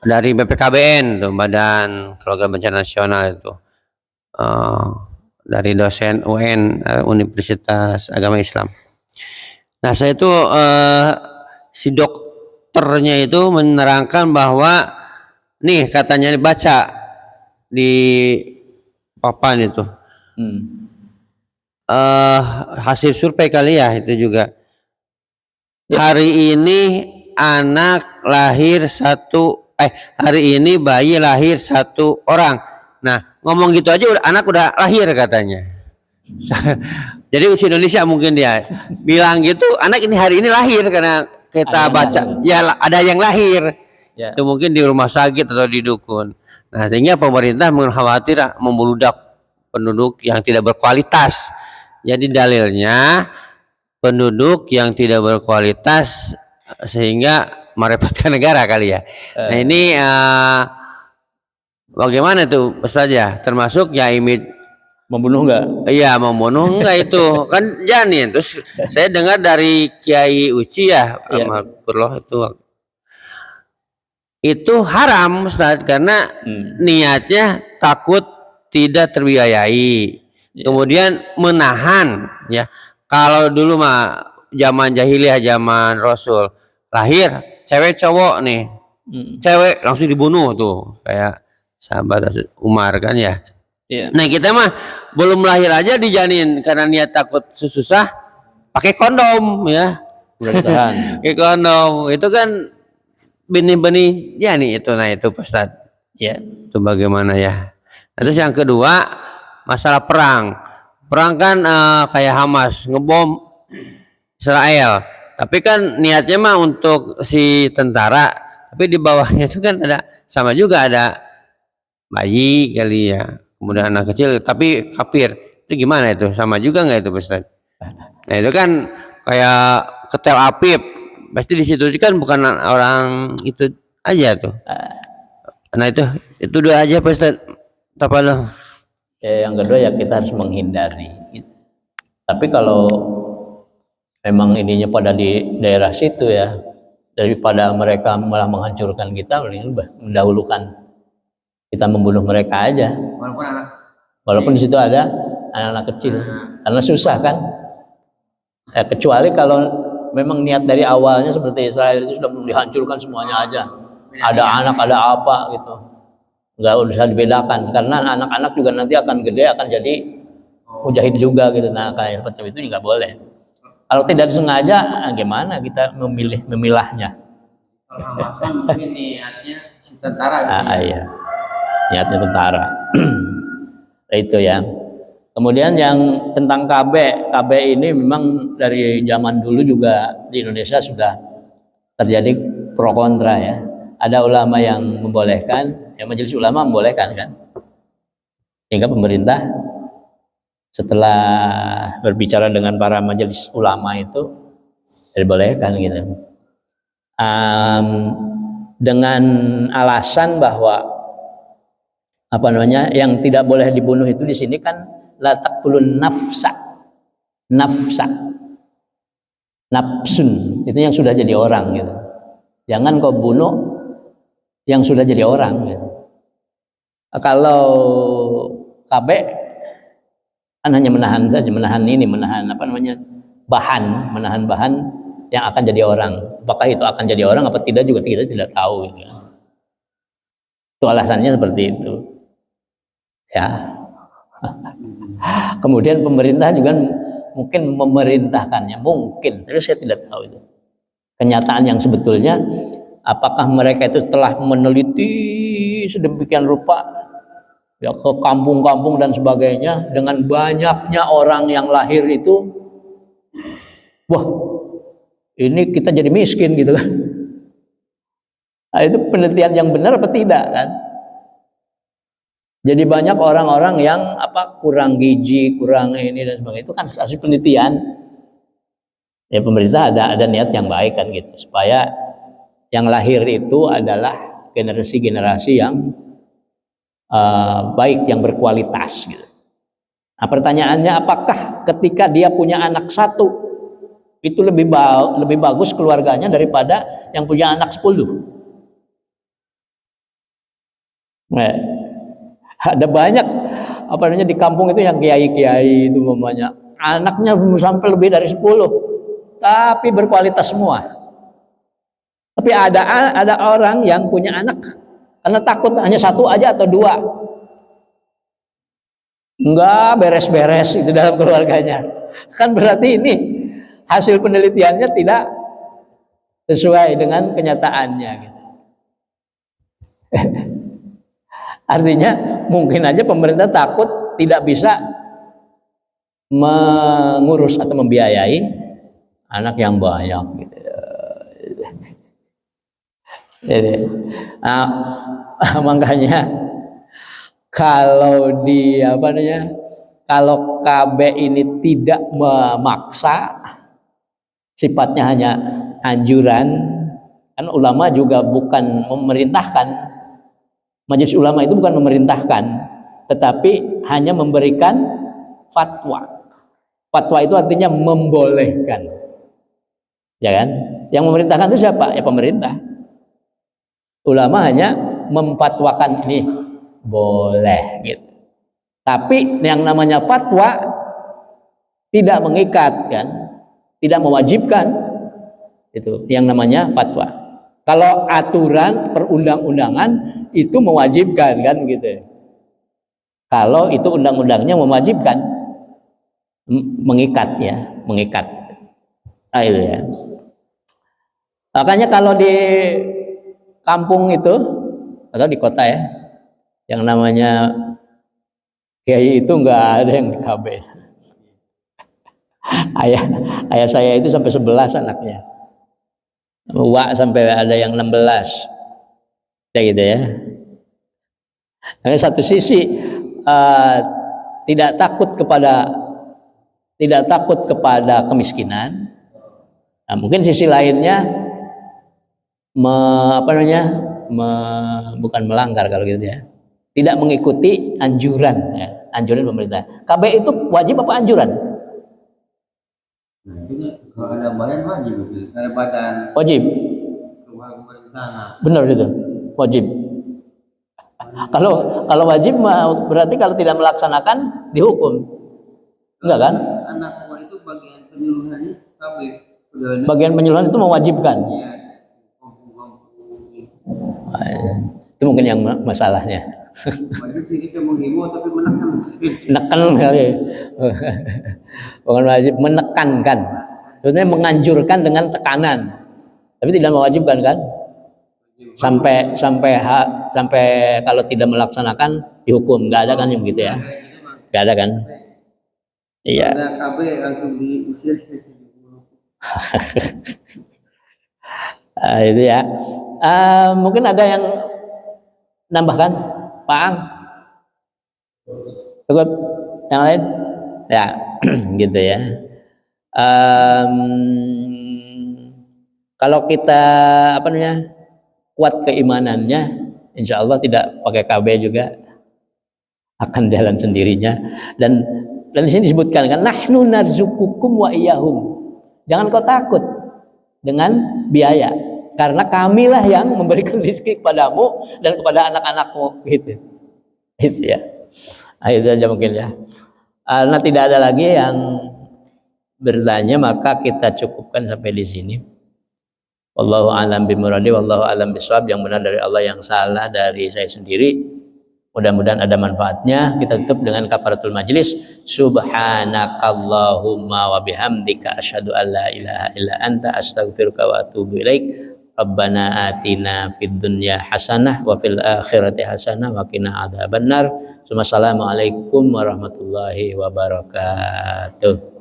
Dari BPKBN tuh, Badan Keluarga Berencana Nasional itu. Dari dosen UN, Universitas Agama Islam. Nah, saya itu si dokternya itu menerangkan bahwa nih katanya dibaca di papan itu. Hasil survei kali ya itu juga. Hari ini anak lahir 1 hari ini bayi lahir 1 orang. Nah, ngomong gitu aja anak udah lahir katanya. Jadi usia Indonesia mungkin dia bilang gitu, anak ini hari ini lahir karena kita baca ya ada yang lahir. Ya. Itu mungkin di rumah sakit atau di dukun. Nah, sehingga pemerintah khawatir membludak penduduk yang tidak berkualitas. Jadi dalilnya penduduk yang tidak berkualitas sehingga merepotkan negara kali ya. Nah, ini bagaimana tuh Ustaz ya? Termasuk ya image Membunuh enggak? iya, membunuh enggak itu kan janin. Terus saya dengar dari Kiai Uci ya, Almarhum itu haram Ustaz karena niatnya takut tidak terbiayai. Kemudian menahan ya. Kalau dulu mah zaman jahiliyah, zaman Rasul, lahir cewek cowok nih. Cewek langsung dibunuh tuh kayak sahabat Umar kan ya. Nah, kita mah belum lahir aja dijanin karena niat takut susah pakai kondom ya. Udah ditahan. Pakai kondom itu kan benih-benih ya nih itu. Nah itu Ustaz ya, itu bagaimana ya. Nah, terus yang kedua masalah perang kan kayak Hamas ngebom Israel, tapi kan niatnya mah untuk si tentara, tapi di bawahnya itu kan ada sama juga ada bayi kali ya, kemudian anak kecil tapi kafir. Itu gimana itu, sama juga nggak itu Ustaz? Nah itu kan kayak ketel Apip, pasti di situ kan bukan orang itu aja tuh. Nah itu dua aja Ustaz. Tapalo. Yang kedua ya kita harus menghindari. Tapi kalau memang ininya pada di daerah situ ya, daripada mereka malah menghancurkan kita, mendahulukan kita membunuh mereka aja. Walaupun di situ ada anak-anak kecil, karena susah kan. Kecuali kalau memang niat dari awalnya seperti Israel itu sudah dihancurkan semuanya aja. Ada anak, ada apa gitu. Nggak usah dibedakan, karena anak-anak juga nanti akan gede, akan jadi mujahid juga gitu. Nah, kayak seperti itu nggak boleh. Kalau tidak disengaja, gimana kita memilahnya? Mungkin niatnya si tentara. Iya, niatnya tentara. Itu ya. Kemudian yang tentang KB ini memang dari zaman dulu juga di Indonesia sudah terjadi pro kontra ya. Ada ulama yang membolehkan, ya majelis ulama membolehkan kan. Sehingga pemerintah setelah berbicara dengan para majelis ulama itu dibolehkan gitu. Dengan alasan bahwa yang tidak boleh dibunuh itu di sini kan la taqtulun nafsun itu yang sudah jadi orang gitu. Jangan kau bunuh yang sudah jadi orang gitu. Kalau KB kan hanya menahan saja, menahan bahan yang akan jadi orang. Apakah itu akan jadi orang apa tidak juga kita tidak tahu gitu. Itu alasannya seperti itu. Ya. Kemudian pemerintah juga mungkin memerintahkannya, mungkin, tapi saya tidak tahu itu. Kenyataan yang sebetulnya apakah mereka itu telah meneliti sedemikian rupa ya ke kampung-kampung dan sebagainya dengan banyaknya orang yang lahir itu, wah ini kita jadi miskin gitu kan. Nah, itu penelitian yang benar apa tidak kan? Jadi banyak orang-orang yang kurang gizi, kurang ini dan sebagainya, itu kan hasil penelitian. Ya pemerintah ada niat yang baik kan gitu, supaya yang lahir itu adalah generasi-generasi yang baik, yang berkualitas gitu. Nah pertanyaannya, apakah ketika dia punya anak 1 itu lebih bagus keluarganya daripada yang punya anak 10? Nah, ada banyak di kampung itu yang kiai-kiai itu namanya anaknya sampai lebih dari 10 tapi berkualitas semua. Tapi ada orang yang punya anak karena takut hanya 1 aja atau 2 enggak beres-beres itu dalam keluarganya, kan berarti ini hasil penelitiannya tidak sesuai dengan kenyataannya gitu. Artinya mungkin aja pemerintah takut tidak bisa mengurus atau membiayai anak yang banyak gitu. Jadi, makanya kalau kalau KB ini tidak memaksa, sifatnya hanya anjuran, kan ulama juga bukan memerintahkan. Majelis ulama itu bukan memerintahkan, tetapi hanya memberikan fatwa. Fatwa itu artinya membolehkan, ya kan? Yang memerintahkan itu siapa? Ya pemerintah. Ulama hanya memfatwakan ini boleh gitu. Tapi yang namanya fatwa tidak mengikat kan, tidak mewajibkan, itu yang namanya fatwa. Kalau aturan perundang-undangan itu mewajibkan kan gitu. Kalau itu undang-undangnya mewajibkan, mengikat ya, mengikat. Itu ya. Makanya kalau di kampung itu atau di kota ya, yang namanya kiai itu nggak ada yang di KB. ayah saya itu sampai 11 anaknya, sampai ada yang 16, kayak gitu ya. Nah, satu sisi tidak takut kepada kemiskinan. Nah, mungkin sisi lainnya bukan melanggar kalau gitu ya, tidak mengikuti anjuran ya, anjuran pemerintah. KB itu wajib apa anjuran? Nah, itu kalau ada badan wajib, ada badan Wajib. Benar itu, wajib. Kalau wajib berarti kalau tidak melaksanakan dihukum, enggak kan? Anak buah itu bagian penyuluhannya KB. Bagian penyuluhan itu mewajibkan. Iya. Itu mungkin yang masalahnya. Wajib sih kita menghimbau tapi menekan. Menekan kali. Bukan wajib, menekankan. Sebenarnya menganjurkan dengan tekanan. Tapi tidak mewajibkan kan? Sampai kalau tidak melaksanakan dihukum. Enggak ada kan yang begitu ya? Enggak ada kan? Iya. Ada KB langsung diusir. Itu ya. Mungkin ada yang nambahkan, Pak Ang? Cukup? Yang lain? Ya, gitu ya. Kalau kita kuat keimanannya, insya Allah tidak pakai KB juga akan jalan sendirinya. Dan di sini disebutkan kan, nahnu narzukukum wa iyyahum. Jangan kau takut dengan biaya, karena kamilah yang memberikan rezeki kepadamu dan kepada anak-anakmu gitu. Itu ya. Itu aja mungkin ya. Karena tidak ada lagi yang bertanya, maka kita cukupkan sampai di sini. Wallahu a'lam bimuradi, wallahu a'lam bishawab. Yang benar dari Allah, yang salah dari saya sendiri. Mudah-mudahan ada manfaatnya. Kita tutup dengan kafaratul majlis. Subhanakallahumma wa bihamdika asyhadu an la ilaha illa anta astaghfiruka wa atubu ilaik. Rabbana atina fid dunya hasanah wa fil akhirati hasanah wa qina adzabannar. Assalamualaikum warahmatullahi wabarakatuh.